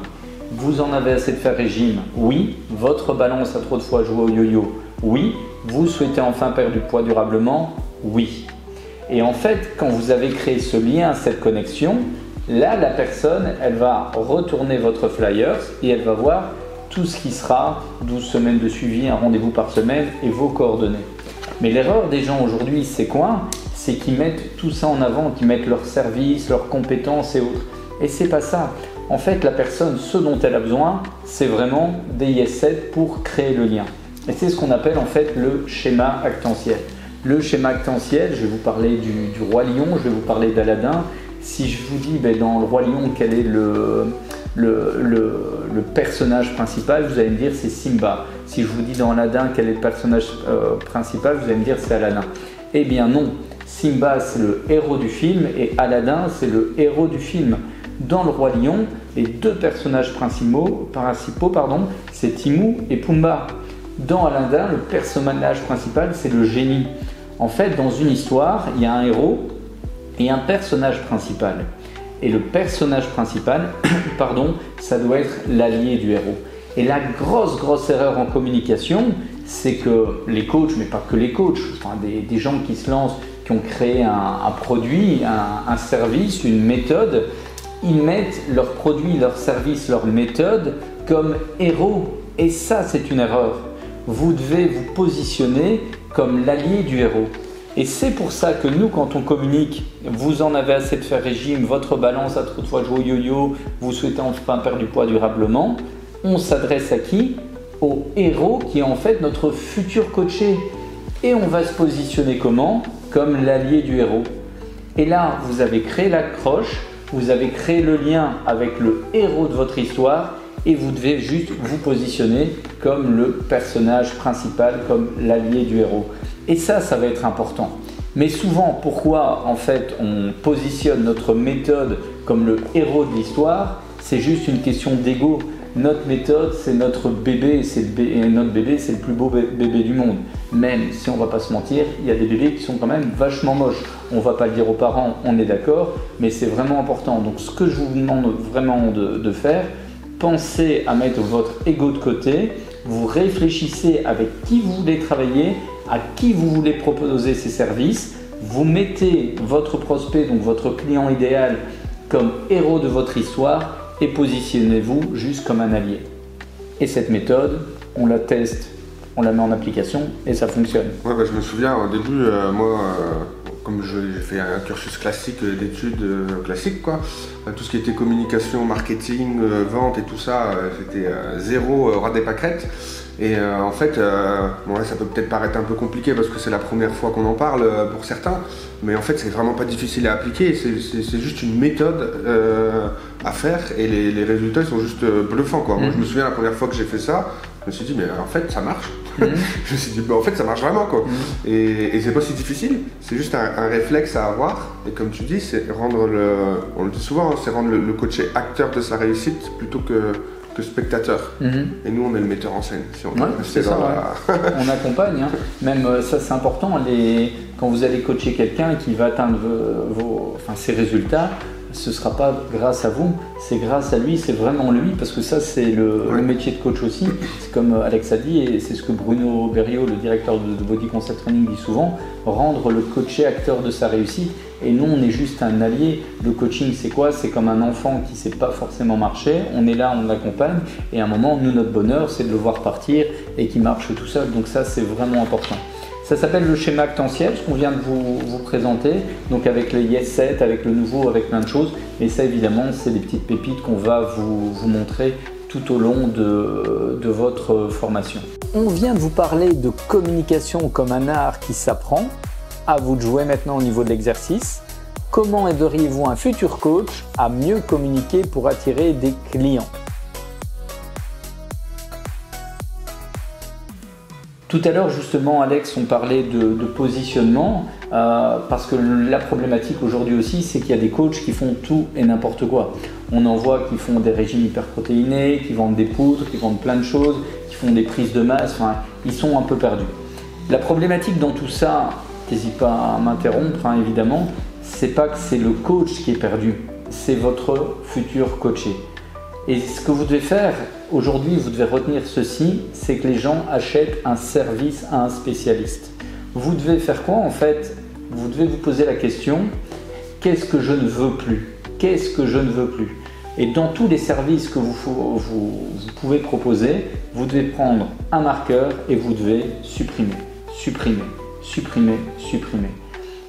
S1: Vous en avez assez de faire régime? Oui. Votre balance a trop de fois joué au yo-yo? Oui. Vous souhaitez enfin perdre du poids durablement? Oui. Et en fait, quand vous avez créé ce lien, cette connexion, là, la personne, elle va retourner votre flyers et elle va voir tout ce qui sera 12 semaines de suivi, un rendez-vous par semaine et vos coordonnées. Mais l'erreur des gens aujourd'hui, c'est quoi? C'est qu'ils mettent tout ça en avant, qu'ils mettent leurs services, leurs compétences et autres. Et c'est pas ça. En fait, la personne, ce dont elle a besoin, c'est vraiment des yes set pour créer le lien. Et c'est ce qu'on appelle en fait le schéma actantiel. Le schéma actantiel, je vais vous parler du Roi Lion, je vais vous parler d'Aladin. Si je vous dis dans le Roi Lion quel est le personnage principal, vous allez me dire c'est Simba. Si je vous dis dans Aladin quel est le personnage principal, vous allez me dire c'est Aladin. Eh bien non, Simba c'est le héros du film et Aladin c'est le héros du film. Dans le Roi Lion, les 2 personnages principaux, c'est Timon et Pumba. Dans Aladin, le personnage principal c'est le génie. En fait, dans une histoire, il y a un héros et un personnage principal. Et le personnage principal, ça doit être l'allié du héros. Et la grosse erreur en communication, c'est que les coachs, mais pas que les coachs, enfin des gens qui se lancent, qui ont créé un produit, un service, une méthode, ils mettent leurs produits, leurs services, leurs méthodes comme héros. Et ça, c'est une erreur. Vous devez vous positionner comme l'allié du héros. Et c'est pour ça que nous, quand on communique, vous en avez assez de faire régime, votre balance a trop de fois joué au yo-yo, vous souhaitez enfin perdre du poids durablement, on s'adresse à qui? Au héros qui est en fait notre futur coaché. Et on va se positionner comment? Comme l'allié du héros. Et là, vous avez créé l'accroche, vous avez créé le lien avec le héros de votre histoire et vous devez juste vous positionner comme le personnage principal, comme l'allié du héros. Et ça va être important. Mais souvent, pourquoi en fait on positionne notre méthode comme le héros de l'histoire? C'est juste une question d'ego. Notre méthode, c'est notre bébé, et notre bébé, c'est le plus beau bébé du monde. Même si on ne va pas se mentir, il y a des bébés qui sont quand même vachement moches. On ne va pas le dire aux parents, on est d'accord, mais c'est vraiment important. Donc ce que je vous demande vraiment de faire, pensez à mettre votre ego de côté, vous réfléchissez avec qui vous voulez travailler, à qui vous voulez proposer ces services, vous mettez votre prospect, donc votre client idéal, comme héros de votre histoire et positionnez-vous juste comme un allié. Et cette méthode, on la teste, on la met en application et ça fonctionne.
S2: Ouais, je me souviens au début, comme j'ai fait un cursus classique d'études classiques, tout ce qui était communication, marketing, vente et tout ça, c'était zéro roi des pâquerettes. Et en fait, ça peut peut-être paraître un peu compliqué parce que c'est la première fois qu'on en parle pour certains, mais en fait c'est vraiment pas difficile à appliquer, c'est juste une méthode à faire et les résultats sont juste bluffants. Moi je me souviens la première fois que j'ai fait ça, je me suis dit mais en fait ça marche. Je me suis dit en fait ça marche vraiment et c'est pas si difficile, c'est juste un réflexe à avoir et comme tu dis c'est rendre on le dit souvent, c'est rendre le coaché acteur de sa réussite plutôt que spectateur. Et nous on est le metteur en scène. Si on
S1: c'est ça, on accompagne. Même ça c'est important, quand vous allez coacher quelqu'un qui va atteindre ses résultats, ce ne sera pas grâce à vous, c'est grâce à lui, c'est vraiment lui, parce que ça c'est le métier de coach aussi. C'est comme Alex a dit, et c'est ce que Bruno Berriot, le directeur de Body Concept Training, dit souvent, rendre le coaché acteur de sa réussite. Et nous, on est juste un allié. Le coaching, c'est quoi? C'est comme un enfant qui ne sait pas forcément marcher. On est là, on l'accompagne. Et à un moment, nous, notre bonheur, c'est de le voir partir et qu'il marche tout seul. Donc ça, c'est vraiment important. Ça s'appelle le schéma actantiel, ce qu'on vient de vous présenter. Donc avec les yes set, avec le nouveau, avec plein de choses. Et ça, évidemment, c'est des petites pépites qu'on va vous montrer tout au long de votre formation. On vient de vous parler de communication comme un art qui s'apprend. À vous de jouer maintenant au niveau de l'exercice. Comment aideriez-vous un futur coach à mieux communiquer pour attirer des clients? Tout à l'heure, justement, Alex, on parlait de positionnement, parce que la problématique aujourd'hui aussi, c'est qu'il y a des coachs qui font tout et n'importe quoi. On en voit qui font des régimes hyperprotéinés, qui vendent des poudres, qui vendent plein de choses, qui font des prises de masse, enfin, ils sont un peu perdus. La problématique dans tout ça, n'hésite pas à m'interrompre, hein, évidemment, c'est pas que c'est le coach qui est perdu, c'est votre futur coaché. Et ce que vous devez faire aujourd'hui, vous devez retenir ceci, c'est que les gens achètent un service à un spécialiste. Vous devez faire quoi en fait? Vous devez vous poser la question, qu'est-ce que je ne veux plus? Qu'est-ce que je ne veux plus? Et dans tous les services que vous pouvez proposer, vous devez prendre un marqueur et vous devez supprimer, supprimer, supprimer, supprimer.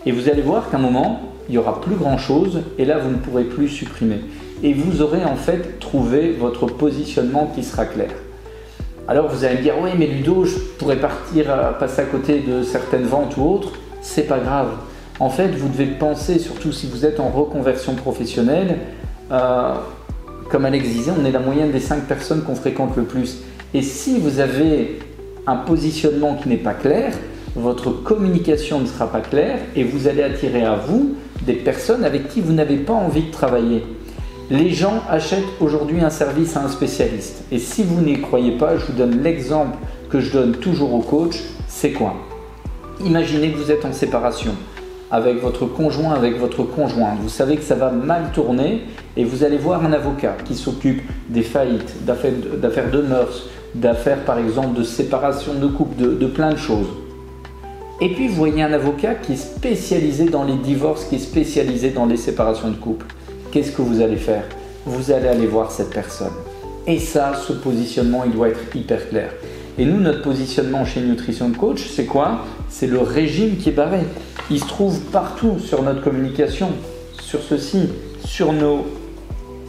S1: Et vous allez voir qu'à un moment, il n'y aura plus grand chose et là vous ne pourrez plus supprimer. Et vous aurez en fait trouvé votre positionnement qui sera clair. Alors vous allez me dire, oui mais Ludo, je pourrais passer à côté de certaines ventes ou autres. C'est pas grave. En fait, vous devez penser, surtout si vous êtes en reconversion professionnelle, comme Alex disait, on est la moyenne des 5 personnes qu'on fréquente le plus. Et si vous avez un positionnement qui n'est pas clair, votre communication ne sera pas claire et vous allez attirer à vous des personnes avec qui vous n'avez pas envie de travailler. Les gens achètent aujourd'hui un service à un spécialiste. Et si vous n'y croyez pas, je vous donne l'exemple que je donne toujours aux coachs. C'est quoi? Imaginez que vous êtes en séparation avec votre conjoint, avec votre conjointe. Vous savez que ça va mal tourner et vous allez voir un avocat qui s'occupe des faillites, d'affaires de mœurs, d'affaires par exemple de séparation de couple, de plein de choses. Et puis vous voyez un avocat qui est spécialisé dans les divorces, qui est spécialisé dans les séparations de couple. Qu'est-ce que vous allez faire? Vous allez aller voir cette personne. Et ça, ce positionnement, il doit être hyper clair. Et nous, notre positionnement chez Nutrition Coach, c'est quoi? C'est le régime qui est barré. Il se trouve partout sur notre communication, sur ceci, sur nos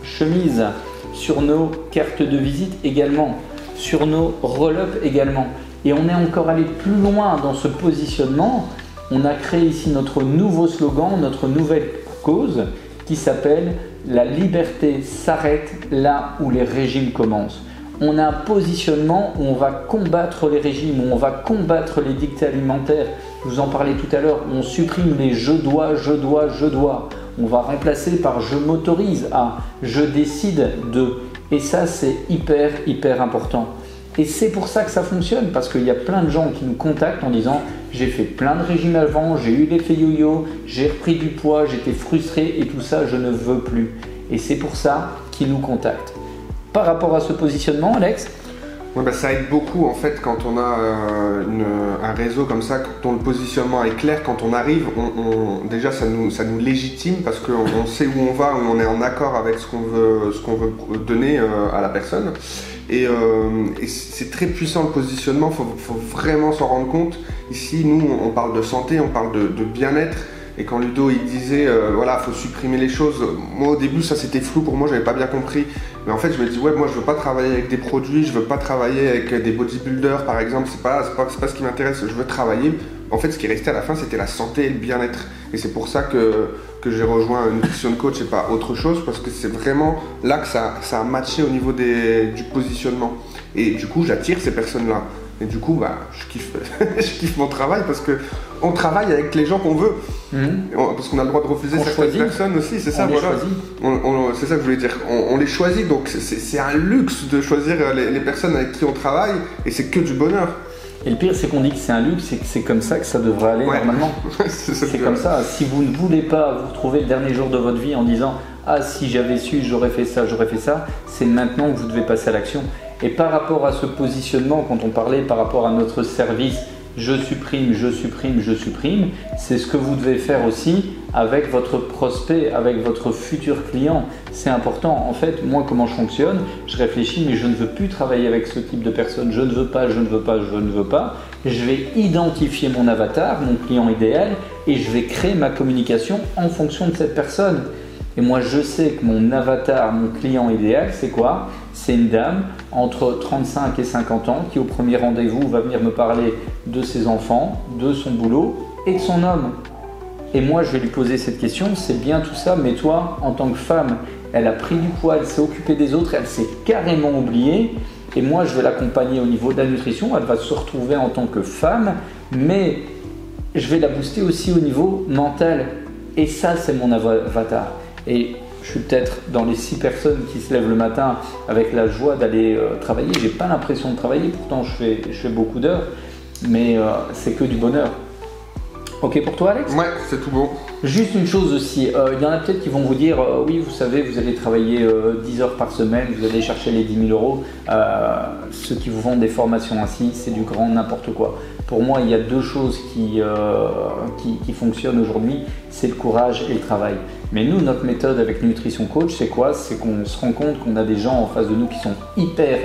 S1: chemises, sur nos cartes de visite également, sur nos roll-up également. Et on est encore allé plus loin dans ce positionnement. On a créé ici notre nouveau slogan, notre nouvelle cause qui s'appelle « La liberté s'arrête là où les régimes commencent ». On a un positionnement où on va combattre les régimes, où on va combattre les dictats alimentaires. Je vous en parlais tout à l'heure, on supprime les « je dois », « je dois », « je dois ». On va remplacer par « je m'autorise » à « je décide de ». Et ça, c'est hyper important. Et c'est pour ça que ça fonctionne, parce qu'il y a plein de gens qui nous contactent en disant « j'ai fait plein de régimes avant, j'ai eu l'effet yo-yo, j'ai repris du poids, j'étais frustré et tout ça, je ne veux plus ». Et c'est pour ça qu'ils nous contactent. Par rapport à ce positionnement, Alex?
S2: Ouais, ça aide beaucoup en fait quand on a un réseau comme ça, dont le positionnement est clair. Quand on arrive, déjà ça nous légitime parce qu'on sait où on va, où on est en accord avec ce qu'on veut donner à la personne. Et c'est très puissant le positionnement, faut vraiment s'en rendre compte. Ici, nous, on parle de santé, on parle de bien-être. Et quand Ludo il disait voilà, faut supprimer les choses, moi au début ça c'était flou pour moi, j'avais pas bien compris. Mais en fait je me dis ouais, moi je veux pas travailler avec des produits, je veux pas travailler avec des bodybuilders par exemple, c'est pas ce qui m'intéresse, je veux travailler. En fait ce qui restait à la fin c'était la santé et le bien-être. Et c'est pour ça que j'ai rejoint Nutrition Coach et pas autre chose, parce que c'est vraiment là que ça a matché au niveau du positionnement. Et du coup j'attire ces personnes-là. Et du coup, je kiffe mon travail parce qu'on travaille avec les gens qu'on veut. Parce qu'on a le droit de refuser certaines personnes aussi, c'est ça, voilà. C'est ça que je voulais dire. On les choisit, donc c'est un luxe de choisir les personnes avec qui on travaille et c'est que du bonheur.
S1: Et le pire, c'est qu'on dit que c'est un luxe et que c'est comme ça que ça devrait aller normalement. C'est comme ça. Si vous ne voulez pas vous retrouver le dernier jour de votre vie en disant « Ah, si j'avais su, j'aurais fait ça, c'est maintenant que vous devez passer à l'action. Et par rapport à ce positionnement, quand on parlait par rapport à notre service, je supprime, je supprime, je supprime, c'est ce que vous devez faire aussi avec votre prospect, avec votre futur client. C'est important. En fait, moi, comment je fonctionne, je réfléchis, mais je ne veux plus travailler avec ce type de personne. Je ne veux pas, je ne veux pas, je ne veux pas. Je vais identifier mon avatar, mon client idéal, et je vais créer ma communication en fonction de cette personne. Et moi, je sais que mon avatar, mon client idéal, c'est quoi? C'est une dame entre 35 et 50 ans qui, au premier rendez-vous, va venir me parler de ses enfants, de son boulot et de son homme. Et moi, je vais lui poser cette question, c'est bien tout ça, mais toi, en tant que femme, elle a pris du poids, elle s'est occupée des autres, elle s'est carrément oubliée. et moi je vais l'accompagner au niveau de la nutrition, elle va se retrouver en tant que femme, mais je vais la booster aussi au niveau mental. Et ça, c'est mon avatar. Et je suis peut-être dans les 6 personnes qui se lèvent le matin avec la joie d'aller travailler. J'ai pas l'impression de travailler, pourtant je fais beaucoup d'heures, mais c'est que du bonheur. Ok pour toi, Alex?
S2: Ouais, c'est tout bon.
S1: Juste une chose aussi, il y en a peut-être qui vont vous dire oui, vous savez, vous allez travailler 10 heures par semaine, vous allez chercher les 10 000 euros. Ceux qui vous vendent des formations ainsi, c'est du grand n'importe quoi. Pour moi, il y a 2 choses qui fonctionnent aujourd'hui, c'est le courage et le travail. Mais nous, notre méthode avec Nutrition Coach, c'est quoi? C'est qu'on se rend compte qu'on a des gens en face de nous qui sont hyper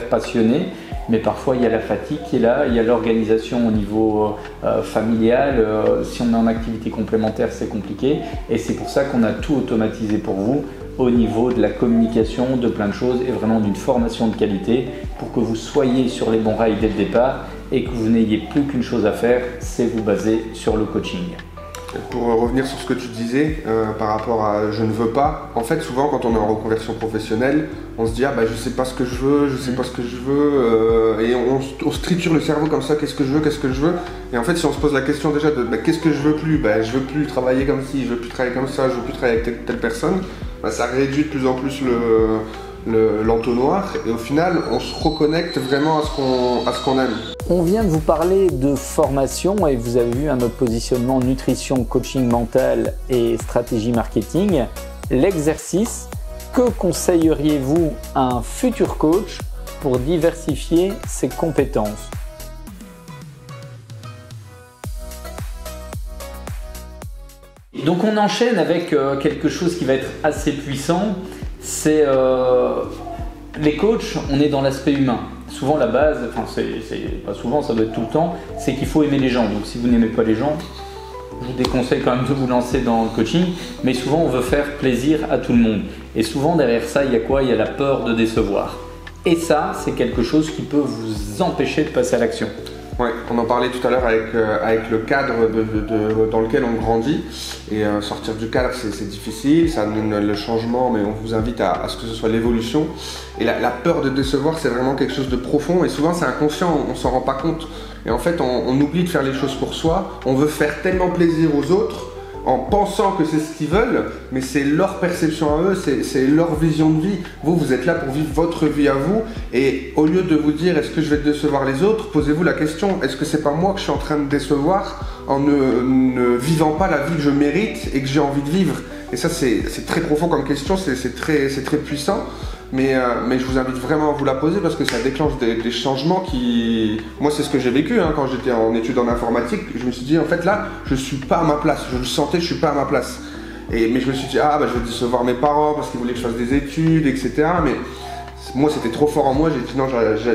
S1: passionnés, mais parfois il y a la fatigue qui est là, il y a l'organisation au niveau familial, si on est en activité complémentaire c'est compliqué, et c'est pour ça qu'on a tout automatisé pour vous au niveau de la communication, de plein de choses, et vraiment d'une formation de qualité pour que vous soyez sur les bons rails dès le départ et que vous n'ayez plus qu'une chose à faire, c'est vous baser sur le coaching.
S2: Pour revenir sur ce que tu disais par rapport à je ne veux pas, en fait souvent quand on est en reconversion professionnelle, on se dit je sais pas ce que je veux, je sais pas ce que je veux, et on se triture le cerveau comme ça, qu'est-ce que je veux, et en fait si on se pose la question déjà de qu'est-ce que je veux plus, je veux plus travailler comme ci, je veux plus travailler comme ça, je veux plus travailler avec telle personne, ça réduit de plus en plus l'entonnoir, et au final on se reconnecte vraiment à ce qu'on aime.
S1: On vient de vous parler de formation et vous avez vu notre positionnement nutrition, coaching mental et stratégie marketing. L'exercice, que conseilleriez-vous à un futur coach pour diversifier ses compétences? Donc on enchaîne avec quelque chose qui va être assez puissant, c'est les coachs, on est dans l'aspect humain. Souvent la base, c'est pas souvent, ça doit être tout le temps, c'est qu'il faut aimer les gens. Donc si vous n'aimez pas les gens, je vous déconseille quand même de vous lancer dans le coaching, mais souvent on veut faire plaisir à tout le monde. Et souvent derrière ça, il y a quoi? Il y a la peur de décevoir. Et ça, c'est quelque chose qui peut vous empêcher de passer à l'action.
S2: Ouais, on en parlait tout à l'heure avec le cadre dans lequel on grandit, et sortir du cadre c'est difficile, ça amène le changement, mais on vous invite à ce que ce soit l'évolution, et la peur de décevoir c'est vraiment quelque chose de profond, et souvent c'est inconscient, on s'en rend pas compte, et en fait on oublie de faire les choses pour soi, on veut faire tellement plaisir aux autres en pensant que c'est ce qu'ils veulent, mais c'est leur perception à eux, c'est leur vision de vie. Vous êtes là pour vivre votre vie à vous, et au lieu de vous dire est-ce que je vais décevoir les autres, posez-vous la question, est-ce que c'est pas moi que je suis en train de décevoir en ne vivant pas la vie que je mérite et que j'ai envie de vivre? Et ça c'est très profond comme question, c'est très puissant. Mais je vous invite vraiment à vous la poser parce que ça déclenche des changements qui... Moi, c'est ce que j'ai vécu quand j'étais en études en informatique. Je me suis dit, en fait, là, je suis pas à ma place. Je le sentais, je suis pas à ma place. Mais je me suis dit, je vais décevoir mes parents parce qu'ils voulaient que je fasse des études, etc. Mais moi, c'était trop fort en moi. J'ai dit, non,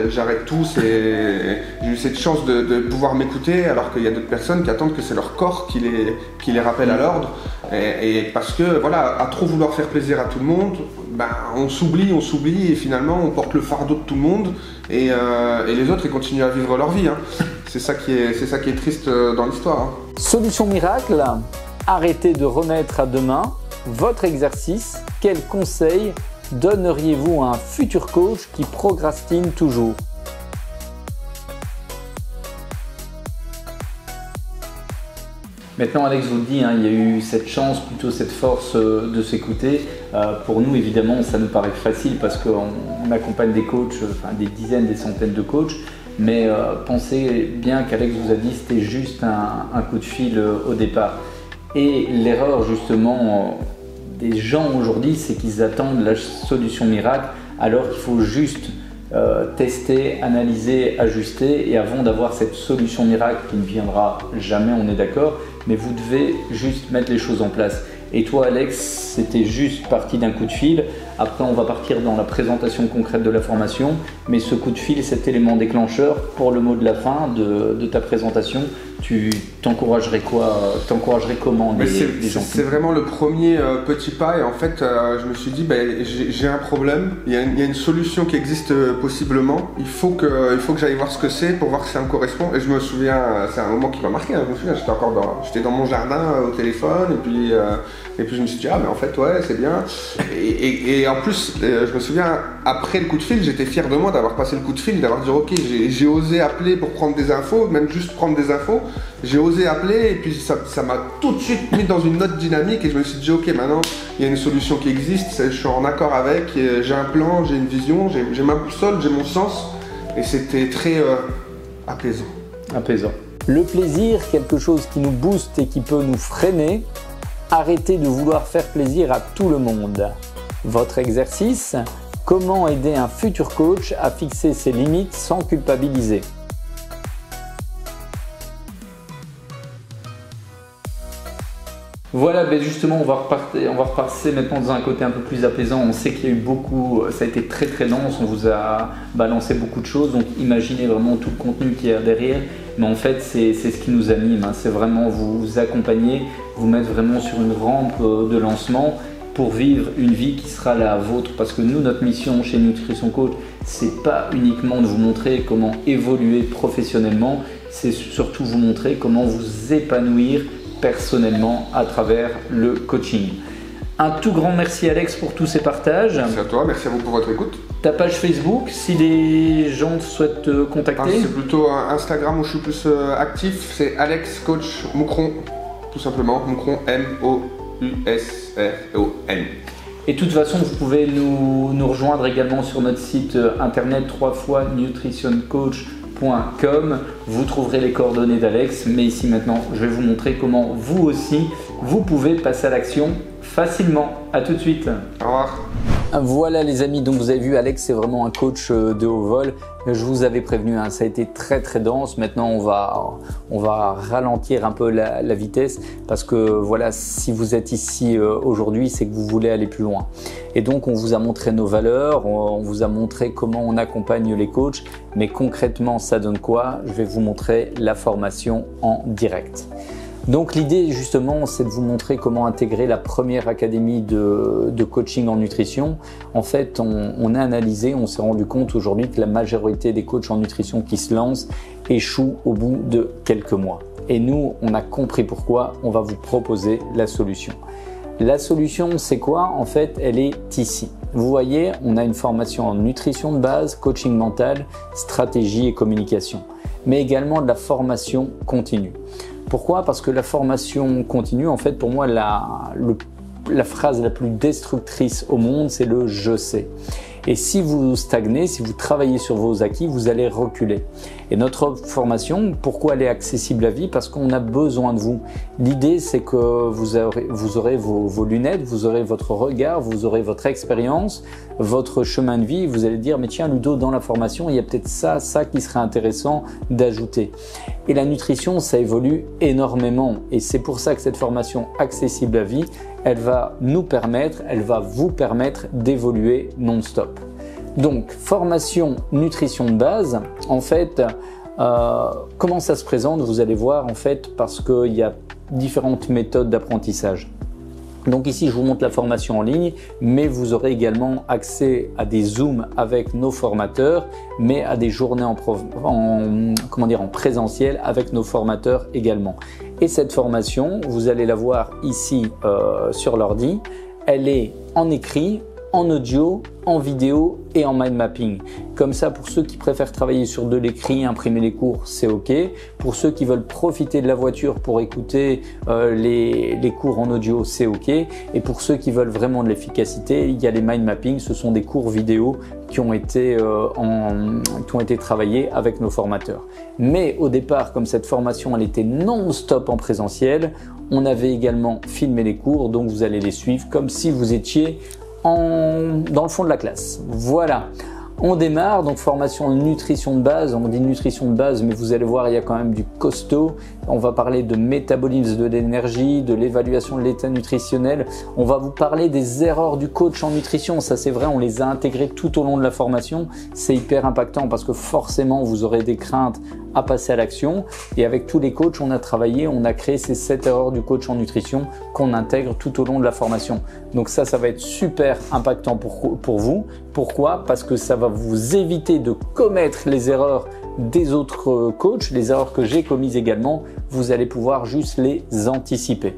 S2: j'arrête tout. J'ai eu cette chance de pouvoir m'écouter alors qu'il y a d'autres personnes qui attendent que c'est leur corps qui les rappelle à l'ordre. Et parce que, voilà, à trop vouloir faire plaisir à tout le monde, on s'oublie et finalement on porte le fardeau de tout le monde et les autres ils continuent à vivre leur vie. C'est ça qui est triste dans l'histoire.
S1: Solution miracle, arrêtez de remettre à demain votre exercice. Quel conseil donneriez-vous à un futur coach qui procrastine toujours? Maintenant, Alex vous le dit, il y a eu cette chance, plutôt cette force de s'écouter. Pour nous, évidemment, ça nous paraît facile parce qu'on accompagne des coachs, des dizaines, des centaines de coachs. Mais pensez bien qu'Alex vous a dit c'était juste un coup de fil au départ. Et l'erreur justement des gens aujourd'hui, c'est qu'ils attendent la solution miracle alors qu'il faut juste tester, analyser, ajuster, et avant d'avoir cette solution miracle qui ne viendra jamais, on est d'accord, mais vous devez juste mettre les choses en place. Et toi Alex, c'était juste parti d'un coup de fil. Après on va partir dans la présentation concrète de la formation, mais ce coup de fil, cet élément déclencheur, pour le mot de la fin de ta présentation, tu t'encouragerais quoi? T'encouragerais comment les gens?
S2: C'est vraiment le premier petit pas, et en fait je me suis dit j'ai un problème, il y a une solution qui existe possiblement, il faut que j'aille voir ce que c'est pour voir si ça me correspond. Et je me souviens, c'est un moment qui m'a marqué, je me souviens, j'étais dans mon jardin au téléphone, et puis je me suis dit mais en fait ouais c'est bien, et en plus je me souviens après le coup de fil, j'étais fier de moi d'avoir passé le coup de fil, d'avoir dit ok, j'ai osé appeler pour prendre des infos, même juste prendre des infos. J'ai osé appeler et puis ça m'a tout de suite mis dans une autre dynamique et je me suis dit ok, maintenant il y a une solution qui existe, je suis en accord avec, j'ai un plan, j'ai une vision, j'ai ma boussole, j'ai mon sens et c'était très apaisant.
S1: Apaisant. Le plaisir, quelque chose qui nous booste et qui peut nous freiner. Arrêtez de vouloir faire plaisir à tout le monde. Votre exercice, comment aider un futur coach à fixer ses limites sans culpabiliser. Voilà, ben justement, on va repasser maintenant dans un côté un peu plus apaisant. On sait qu'il y a eu beaucoup, ça a été très très dense, on vous a balancé beaucoup de choses, donc imaginez vraiment tout le contenu qu'il y a derrière. Mais en fait, c'est ce qui nous anime, hein. C'est vraiment vous accompagner, vous mettre vraiment sur une rampe de lancement pour vivre une vie qui sera la vôtre. Parce que nous, notre mission chez Nutrition Coach, c'est pas uniquement de vous montrer comment évoluer professionnellement, c'est surtout vous montrer comment vous épanouir personnellement à travers le coaching. Un tout grand merci Alex pour tous ces partages.
S2: Merci à toi, merci à vous pour votre écoute.
S1: Ta page Facebook, si les gens souhaitent te contacter.
S2: C'est plutôt Instagram où je suis plus actif, c'est Alex Coach Moucron, tout simplement, Moucron M-O-U-S-R-O-N.
S1: Et de toute façon, vous pouvez nous rejoindre également sur notre site internet nutritioncoach.com. Vous trouverez les coordonnées d'Alex, mais ici maintenant, je vais vous montrer comment vous aussi, vous pouvez passer à l'action facilement. À tout de suite.
S2: Au revoir.
S1: Voilà les amis, donc vous avez vu Alex, c'est vraiment un coach de haut vol. Je vous avais prévenu, hein, ça a été très très dense. Maintenant on va ralentir un peu la vitesse parce que voilà, si vous êtes ici aujourd'hui, c'est que vous voulez aller plus loin. Et donc on vous a montré nos valeurs, on vous a montré comment on accompagne les coachs, mais concrètement ça donne quoi? Je vais vous montrer la formation en direct. Donc l'idée justement, c'est de vous montrer comment intégrer la première académie de coaching en nutrition. En fait, on a analysé, on s'est rendu compte aujourd'hui que la majorité des coachs en nutrition qui se lancent échouent au bout de quelques mois. Et nous, on a compris pourquoi, on va vous proposer la solution. La solution, c'est quoi? En fait, elle est ici. Vous voyez, on a une formation en nutrition de base, coaching mental, stratégie et communication, mais également de la formation continue. Pourquoi? Parce que la formation continue, en fait, pour moi, la phrase la plus destructrice au monde, c'est le « je sais ». Et si vous stagnez, si vous travaillez sur vos acquis, vous allez reculer. Et notre formation, pourquoi elle est accessible à vie? Parce qu'on a besoin de vous. L'idée, c'est que vous aurez vos lunettes, vous aurez votre regard, vous aurez votre expérience, votre chemin de vie. Vous allez dire, mais tiens Ludo, dans la formation, il y a peut-être ça qui serait intéressant d'ajouter. Et la nutrition, ça évolue énormément. Et c'est pour ça que cette formation accessible à vie, elle va vous permettre d'évoluer non-stop. Donc, formation nutrition de base, en fait, comment ça se présente? Vous allez voir, en fait, parce qu'il y a différentes méthodes d'apprentissage. Donc ici, je vous montre la formation en ligne, mais vous aurez également accès à des Zooms avec nos formateurs, mais à des journées en présentiel avec nos formateurs également. Et cette formation, vous allez la voir ici sur l'ordi, elle est en écrit, en audio, en vidéo et en mind mapping. Comme ça, pour ceux qui préfèrent travailler sur de l'écrit, imprimer les cours, c'est OK. Pour ceux qui veulent profiter de la voiture pour écouter les cours en audio, c'est OK. Et pour ceux qui veulent vraiment de l'efficacité, il y a les mind mapping. Ce sont des cours vidéo qui ont été travaillés avec nos formateurs. Mais au départ, comme cette formation elle était non-stop en présentiel, on avait également filmé les cours, donc vous allez les suivre comme si vous étiez dans le fond de la classe. Voilà, on démarre. Donc formation en nutrition de base, on dit nutrition de base, mais vous allez voir, il y a quand même du costaud. On va parler de métabolisme de l'énergie, de l'évaluation de l'état nutritionnel. On va vous parler des erreurs du coach en nutrition. Ça c'est vrai, on les a intégrées tout au long de la formation. C'est hyper impactant parce que forcément vous aurez des craintes à passer à l'action. Et avec tous les coachs, on a travaillé, on a créé ces 7 erreurs du coach en nutrition qu'on intègre tout au long de la formation. Donc ça va être super impactant pour vous. Pourquoi? Parce que ça va vous éviter de commettre les erreurs des autres coachs, les erreurs que j'ai commises également. Vous allez pouvoir juste les anticiper.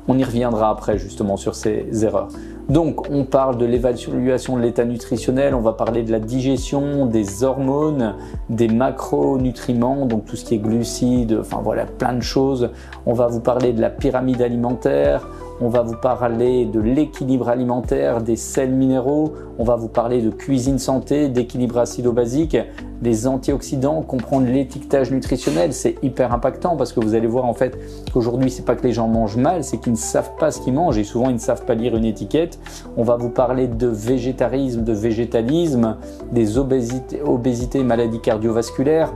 S1: On y reviendra après justement sur ces erreurs. Donc, on parle de l'évaluation de l'état nutritionnel, on va parler de la digestion, des hormones, des macronutriments, donc tout ce qui est glucides, enfin voilà, plein de choses. On va vous parler de la pyramide alimentaire, on va vous parler de l'équilibre alimentaire, des sels minéraux, on va vous parler de cuisine santé, d'équilibre acido-basique, des antioxydants, comprendre l'étiquetage nutritionnel, c'est hyper impactant parce que vous allez voir en fait qu'aujourd'hui c'est pas que les gens mangent mal, c'est qu'ils ne savent pas ce qu'ils mangent et souvent ils ne savent pas lire une étiquette. On va vous parler de végétarisme, de végétalisme, des obésités, maladies cardiovasculaires.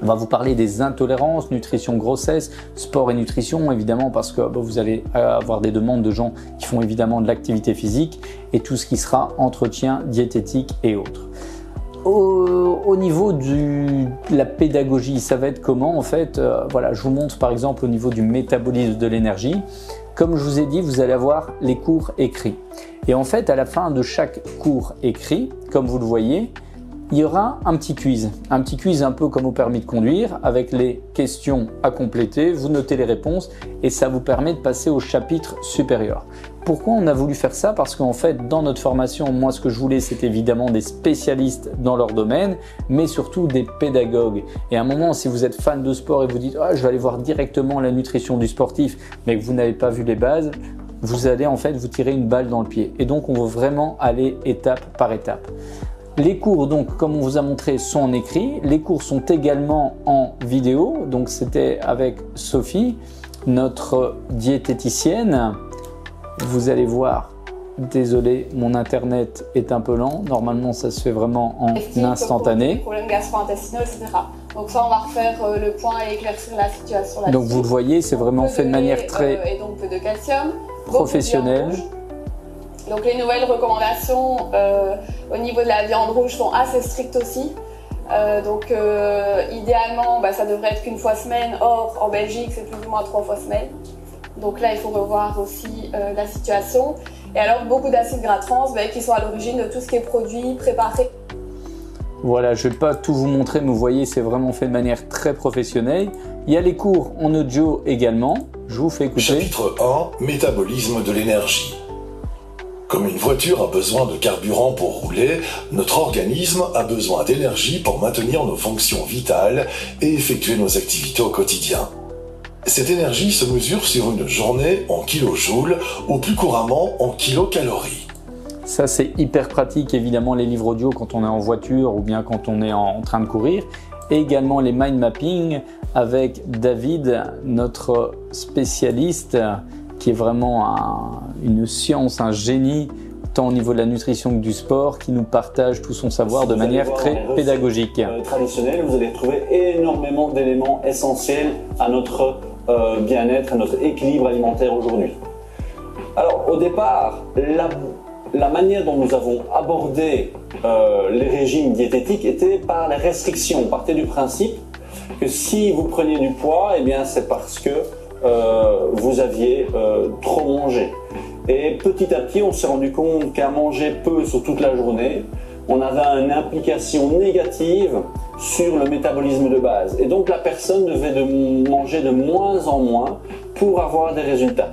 S1: On va vous parler des intolérances, nutrition, grossesse, sport et nutrition évidemment parce que vous allez avoir des demandes de gens qui font évidemment de l'activité physique et tout ce qui sera entretien diététique et autres. Au niveau de la pédagogie, ça va être comment en fait voilà, je vous montre par exemple au niveau du métabolisme de l'énergie. Comme je vous ai dit, vous allez avoir les cours écrits. Et en fait, à la fin de chaque cours écrit, comme vous le voyez, il y aura un petit quiz un peu comme au permis de conduire avec les questions à compléter, vous notez les réponses et ça vous permet de passer au chapitre supérieur. Pourquoi on a voulu faire ça? Parce qu'en fait, dans notre formation, moi ce que je voulais, c'est évidemment des spécialistes dans leur domaine, mais surtout des pédagogues. Et à un moment, si vous êtes fan de sport et vous dites je vais aller voir directement la nutrition du sportif, mais que vous n'avez pas vu les bases, vous allez en fait vous tirer une balle dans le pied. Et donc, on veut vraiment aller étape par étape. Les cours, donc, comme on vous a montré, sont en écrit. Les cours sont également en vidéo. Donc, c'était avec Sophie, notre diététicienne. Vous allez voir, désolé, mon internet est un peu lent. Normalement, ça se fait vraiment en instantané.
S3: Des problèmes gastro-intestinaux, etc. Donc ça, on va refaire le point et éclaircir la situation là-dessus.
S1: Donc, vous le voyez, c'est vraiment fait de manière très
S3: et donc peu de calcium,
S1: professionnelle.
S3: Donc les nouvelles recommandations au niveau de la viande rouge sont assez strictes aussi. Idéalement, ça devrait être qu'une fois semaine. Or, en Belgique, c'est plus ou moins 3 fois semaine. Donc là, il faut revoir aussi la situation. Et alors, beaucoup d'acides gras trans qui sont à l'origine de tout ce qui est produit préparé.
S1: Voilà, je ne vais pas tout vous montrer, mais vous voyez, c'est vraiment fait de manière très professionnelle. Il y a les cours en audio également. Je vous fais écouter.
S4: Chapitre 1, métabolisme de l'énergie. Comme une voiture a besoin de carburant pour rouler, notre organisme a besoin d'énergie pour maintenir nos fonctions vitales et effectuer nos activités au quotidien. Cette énergie se mesure sur une journée en kilojoules ou plus couramment en kilocalories.
S1: Ça, c'est hyper pratique, évidemment, les livres audio quand on est en voiture ou bien quand on est en train de courir. Et également les mind mapping avec David, notre spécialiste, qui est vraiment une science, un génie, tant au niveau de la nutrition que du sport, qui nous partage tout son savoir de manière très pédagogique.
S5: Traditionnel, vous allez trouver énormément d'éléments essentiels à notre bien-être, à notre équilibre alimentaire aujourd'hui. Alors au départ, la manière dont nous avons abordé les régimes diététiques était par les restrictions. On partait du principe que si vous preniez du poids, eh bien c'est parce que vous aviez trop mangé. Et petit à petit, on s'est rendu compte qu'à manger peu sur toute la journée, on avait une implication négative sur le métabolisme de base. Et donc la personne devait manger de moins en moins pour avoir des résultats.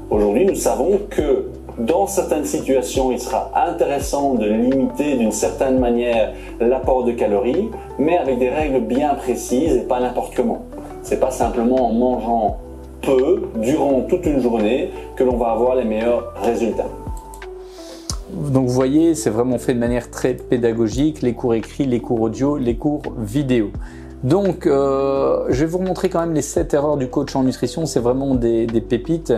S5: Aujourd'hui, nous savons que dans certaines situations, il sera intéressant de limiter d'une certaine manière l'apport de calories, mais avec des règles bien précises et pas n'importe comment. C'est pas simplement en mangeant peu durant toute une journée que l'on va avoir les meilleurs résultats.
S1: Donc vous voyez, c'est vraiment fait de manière très pédagogique, les cours écrits, les cours audio, les cours vidéo. Donc je vais vous remontrer quand même les 7 erreurs du coach en nutrition, c'est vraiment des pépites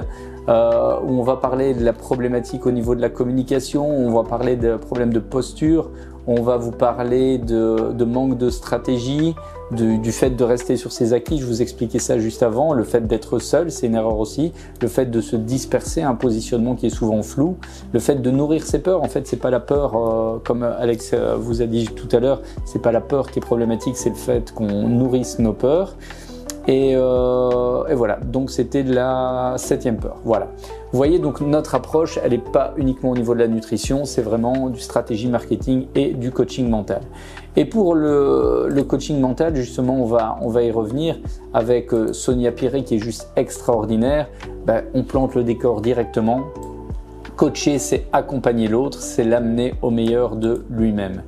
S1: où on va parler de la problématique au niveau de la communication, on va parler de problèmes de posture, on va vous parler de manque de stratégie, du fait de rester sur ses acquis, je vous expliquais ça juste avant, le fait d'être seul, c'est une erreur aussi, le fait de se disperser, un positionnement qui est souvent flou, le fait de nourrir ses peurs, en fait c'est pas la peur, comme Alex vous a dit tout à l'heure, c'est pas la peur qui est problématique, c'est le fait qu'on nourrisse nos peurs. Et voilà, donc c'était la 7e peur. Voilà. Vous voyez, donc notre approche, elle n'est pas uniquement au niveau de la nutrition, c'est vraiment du stratégie marketing et du coaching mental. Et pour le coaching mental, justement, on va y revenir avec Sonia Piré qui est juste extraordinaire. On plante le décor directement. Coacher, c'est accompagner l'autre, c'est l'amener au meilleur de lui-même.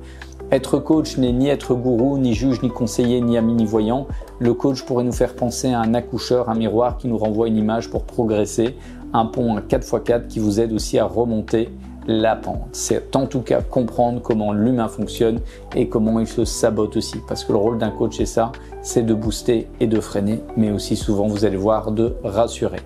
S1: Être coach n'est ni être gourou, ni juge, ni conseiller, ni ami, ni voyant. Le coach pourrait nous faire penser à un accoucheur, un miroir qui nous renvoie une image pour progresser, un pont, un 4x4 qui vous aide aussi à remonter la pente. C'est en tout cas comprendre comment l'humain fonctionne et comment il se sabote aussi. Parce que le rôle d'un coach, c'est ça, c'est de booster et de freiner, mais aussi souvent, vous allez voir, de rassurer.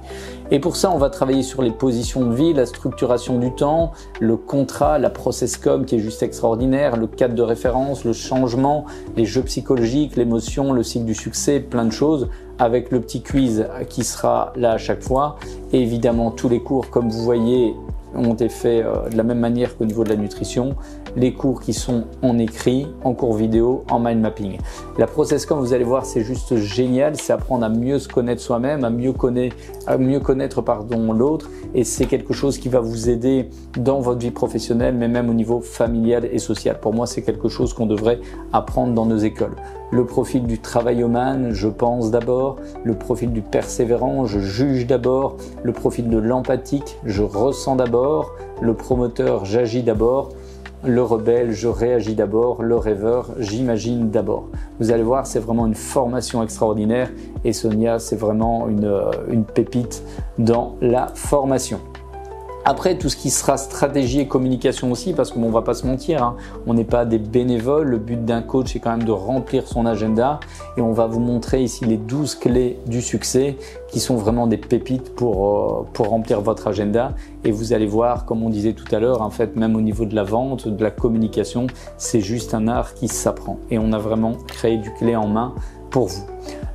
S1: Et pour ça, on va travailler sur les positions de vie, la structuration du temps, le contrat, la process com qui est juste extraordinaire, le cadre de référence, le changement, les jeux psychologiques, l'émotion, le cycle du succès, plein de choses, avec le petit quiz qui sera là à chaque fois. Et évidemment, tous les cours, comme vous voyez, ont été faits de la même manière qu'au niveau de la nutrition, les cours qui sont en écrit, en cours vidéo, en mind mapping. La process com, vous allez voir, c'est juste génial, c'est apprendre à mieux se connaître soi-même, à mieux connaître l'autre, et c'est quelque chose qui va vous aider dans votre vie professionnelle, mais même au niveau familial et social. Pour moi, c'est quelque chose qu'on devrait apprendre dans nos écoles. Le profil du travailloman, je pense d'abord, le profil du persévérant, je juge d'abord, le profil de l'empathique, je ressens d'abord, le promoteur, j'agis d'abord, le rebelle, je réagis d'abord, le rêveur, j'imagine d'abord. Vous allez voir, c'est vraiment une formation extraordinaire et Sonia, c'est vraiment une pépite dans la formation. Après, tout ce qui sera stratégie et communication aussi, parce qu'on va pas se mentir, hein, on n'est pas des bénévoles. Le but d'un coach, c'est quand même de remplir son agenda. Et on va vous montrer ici les 12 clés du succès qui sont vraiment des pépites pour remplir votre agenda. Et vous allez voir, comme on disait tout à l'heure, en fait, même au niveau de la vente, de la communication, c'est juste un art qui s'apprend. Et on a vraiment créé du clé en main pour vous.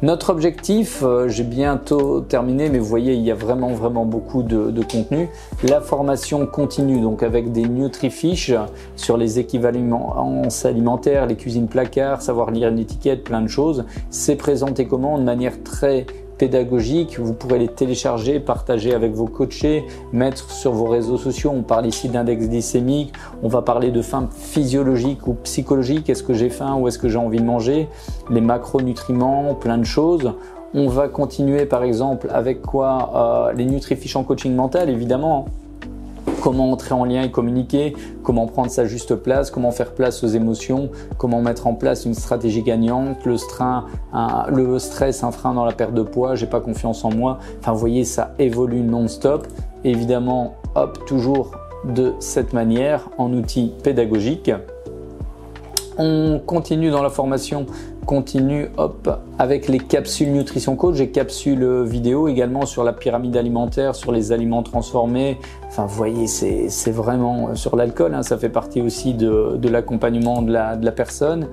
S1: Notre objectif, j'ai bientôt terminé, mais vous voyez, il y a vraiment beaucoup de contenu. La formation continue, donc avec des NutriFiches sur les équivalences alimentaires, les cuisines placards, savoir lire une étiquette, plein de choses. C'est présenté comment? De manière très pédagogique, vous pourrez les télécharger, partager avec vos coachés, mettre sur vos réseaux sociaux. On parle ici d'index glycémique, on va parler de faim physiologique ou psychologique, est-ce que j'ai faim ou est-ce que j'ai envie de manger, les macronutriments, plein de choses. On va continuer par exemple avec quoi? Les NutriFiches en coaching mental évidemment. Comment entrer en lien et communiquer, comment prendre sa juste place, comment faire place aux émotions, comment mettre en place une stratégie gagnante, le stress, un frein dans la perte de poids, j'ai pas confiance en moi. Enfin, vous voyez, ça évolue non-stop. Évidemment, hop, toujours de cette manière, en outil pédagogique. On continue dans la formation continue, hop, avec les capsules Nutrition Coach et capsules vidéo également sur la pyramide alimentaire, sur les aliments transformés. Enfin, vous voyez, c'est vraiment sur l'alcool, hein, ça fait partie aussi de l'accompagnement de la personne.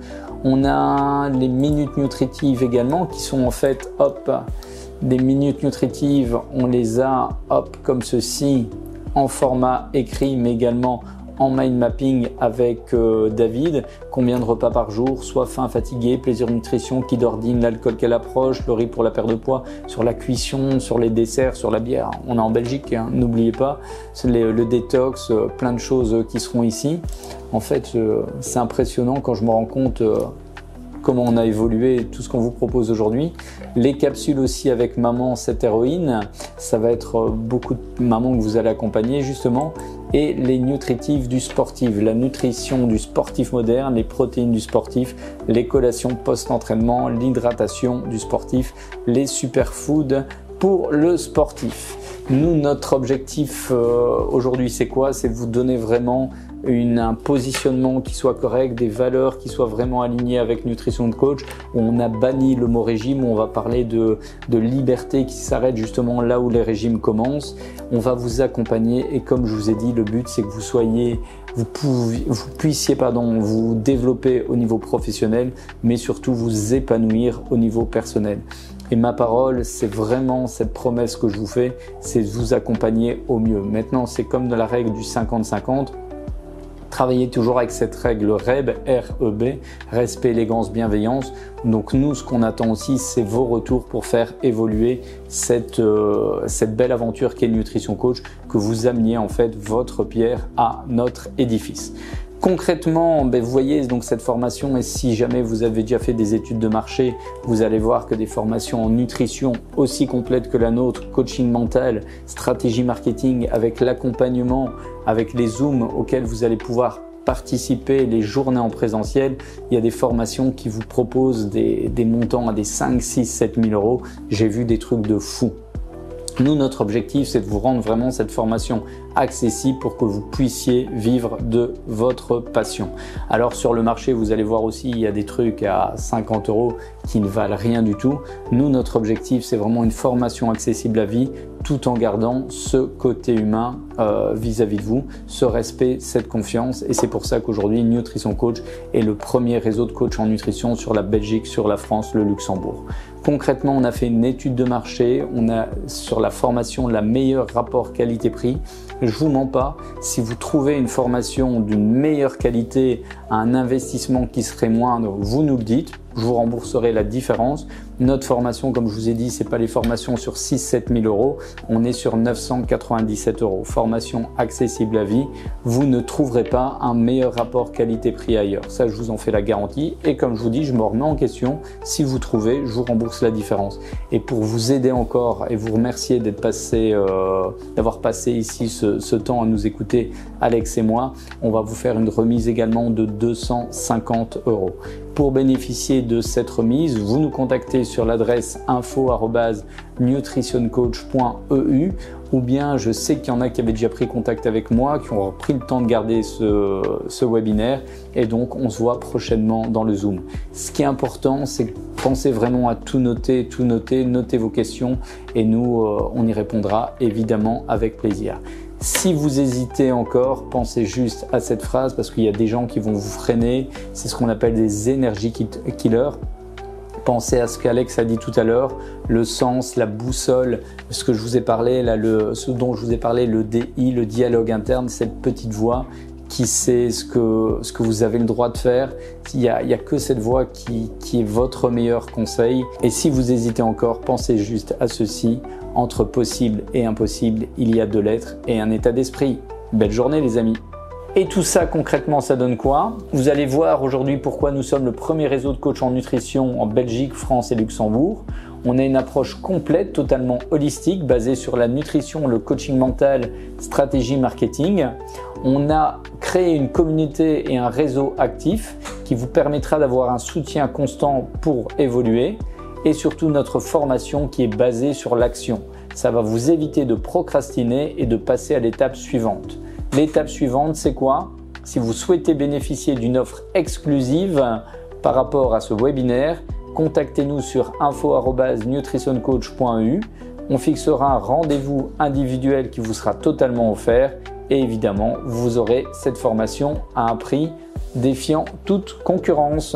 S1: On a les minutes nutritives également qui sont en fait, hop, des minutes nutritives, on les a, hop, comme ceci, en format écrit, mais également en mind mapping avec David. Combien de repas par jour, soif, faim, fatigué, plaisir, nutrition, qui d'ordine, l'alcool, quelle approche, le riz pour la perte de poids, sur la cuisson, sur les desserts, sur la bière. On est en Belgique, hein, n'oubliez pas, le détox, plein de choses qui seront ici. En fait, c'est impressionnant quand je me rends compte comment on a évolué, tout ce qu'on vous propose aujourd'hui. Les capsules aussi avec maman, cette héroïne, ça va être beaucoup de mamans que vous allez accompagner justement. Et les nutritifs du sportif, la nutrition du sportif moderne, les protéines du sportif, les collations post-entraînement, l'hydratation du sportif, les superfoods pour le sportif. Nous, notre objectif aujourd'hui, c'est quoi? C'est de vous donner vraiment un positionnement qui soit correct, des valeurs qui soient vraiment alignées avec Nutrition Coach. On a banni le mot régime, on va parler de liberté qui s'arrête justement là où les régimes commencent. On va vous accompagner et comme je vous ai dit, le but c'est que vous puissiez vous développer au niveau professionnel, mais surtout vous épanouir au niveau personnel. Et ma parole, c'est vraiment cette promesse que je vous fais, c'est de vous accompagner au mieux. Maintenant, c'est comme dans la règle du 50-50. Travaillez toujours avec cette règle REB, R-E-B, respect, élégance, bienveillance. Donc nous, ce qu'on attend aussi, c'est vos retours pour faire évoluer cette belle aventure qu'est Nutrition Coach, que vous ameniez en fait votre pierre à notre édifice. Concrètement, vous voyez donc cette formation, et si jamais vous avez déjà fait des études de marché, vous allez voir que des formations en nutrition aussi complètes que la nôtre, coaching mental, stratégie marketing, avec l'accompagnement, avec les Zooms auxquels vous allez pouvoir participer, les journées en présentiel, il y a des formations qui vous proposent des montants à des 5, 6, 7 000 euros. J'ai vu des trucs de fou. Nous, notre objectif, c'est de vous rendre vraiment cette formation accessible pour que vous puissiez vivre de votre passion. Alors sur le marché, vous allez voir aussi, il y a des trucs à 50 euros qui ne valent rien du tout. Nous, notre objectif, c'est vraiment une formation accessible à vie, tout en gardant ce côté humain vis-à-vis de vous, ce respect, cette confiance. Et c'est pour ça qu'aujourd'hui, Nutrition Coach est le premier réseau de coach en nutrition sur la Belgique, sur la France, le Luxembourg. Concrètement, on a fait une étude de marché, on a sur la formation la meilleure rapport qualité-prix. Je vous mens pas, si vous trouvez une formation d'une meilleure qualité à un investissement qui serait moindre, vous nous le dites, je vous rembourserai la différence. Notre formation, comme je vous ai dit, c'est pas les formations sur 6-7 000 euros, on est sur 997 euros. Formation accessible à vie, vous ne trouverez pas un meilleur rapport qualité-prix ailleurs. Ça, je vous en fais la garantie. Et comme je vous dis, je me remets en question. Si vous trouvez, je vous rembourse la différence. Et pour vous aider encore et vous remercier d'être passé, d'avoir passé ici ce temps à nous écouter, Alex et moi, on va vous faire une remise également de 250 euros. Pour bénéficier de cette remise, vous nous contactez sur l'adresse info@nutritioncoach.eu, ou bien je sais qu'il y en a qui avaient déjà pris contact avec moi, qui ont pris le temps de garder ce webinaire, et donc on se voit prochainement dans le Zoom. Ce qui est important, c'est que pensez vraiment à tout noter, notez vos questions, et nous, on y répondra évidemment avec plaisir. Si vous hésitez encore, pensez juste à cette phrase parce qu'il y a des gens qui vont vous freiner. C'est ce qu'on appelle des énergies killers. Pensez à ce qu'Alex a dit tout à l'heure, le sens, la boussole, ce que je vous ai parlé, là, ce dont je vous ai parlé, le DI, le dialogue interne, cette petite voix qui sait ce que vous avez le droit de faire. Il y a que cette voix qui est votre meilleur conseil. Et si vous hésitez encore, pensez juste à ceci. Entre possible et impossible, il y a deux lettres et un état d'esprit. Belle journée les amis. Et tout ça concrètement, ça donne quoi? Vous allez voir aujourd'hui pourquoi nous sommes le premier réseau de coach en nutrition en Belgique, France et Luxembourg. On a une approche complète, totalement holistique, basée sur la nutrition, le coaching mental, stratégie marketing. On a créé une communauté et un réseau actif qui vous permettra d'avoir un soutien constant pour évoluer. Et surtout notre formation qui est basée sur l'action. Ça va vous éviter de procrastiner et de passer à l'étape suivante. L'étape suivante, c'est quoi? Si vous souhaitez bénéficier d'une offre exclusive par rapport à ce webinaire, contactez-nous sur info@nutritioncoach.eu. On fixera un rendez-vous individuel qui vous sera totalement offert et évidemment, vous aurez cette formation à un prix défiant toute concurrence.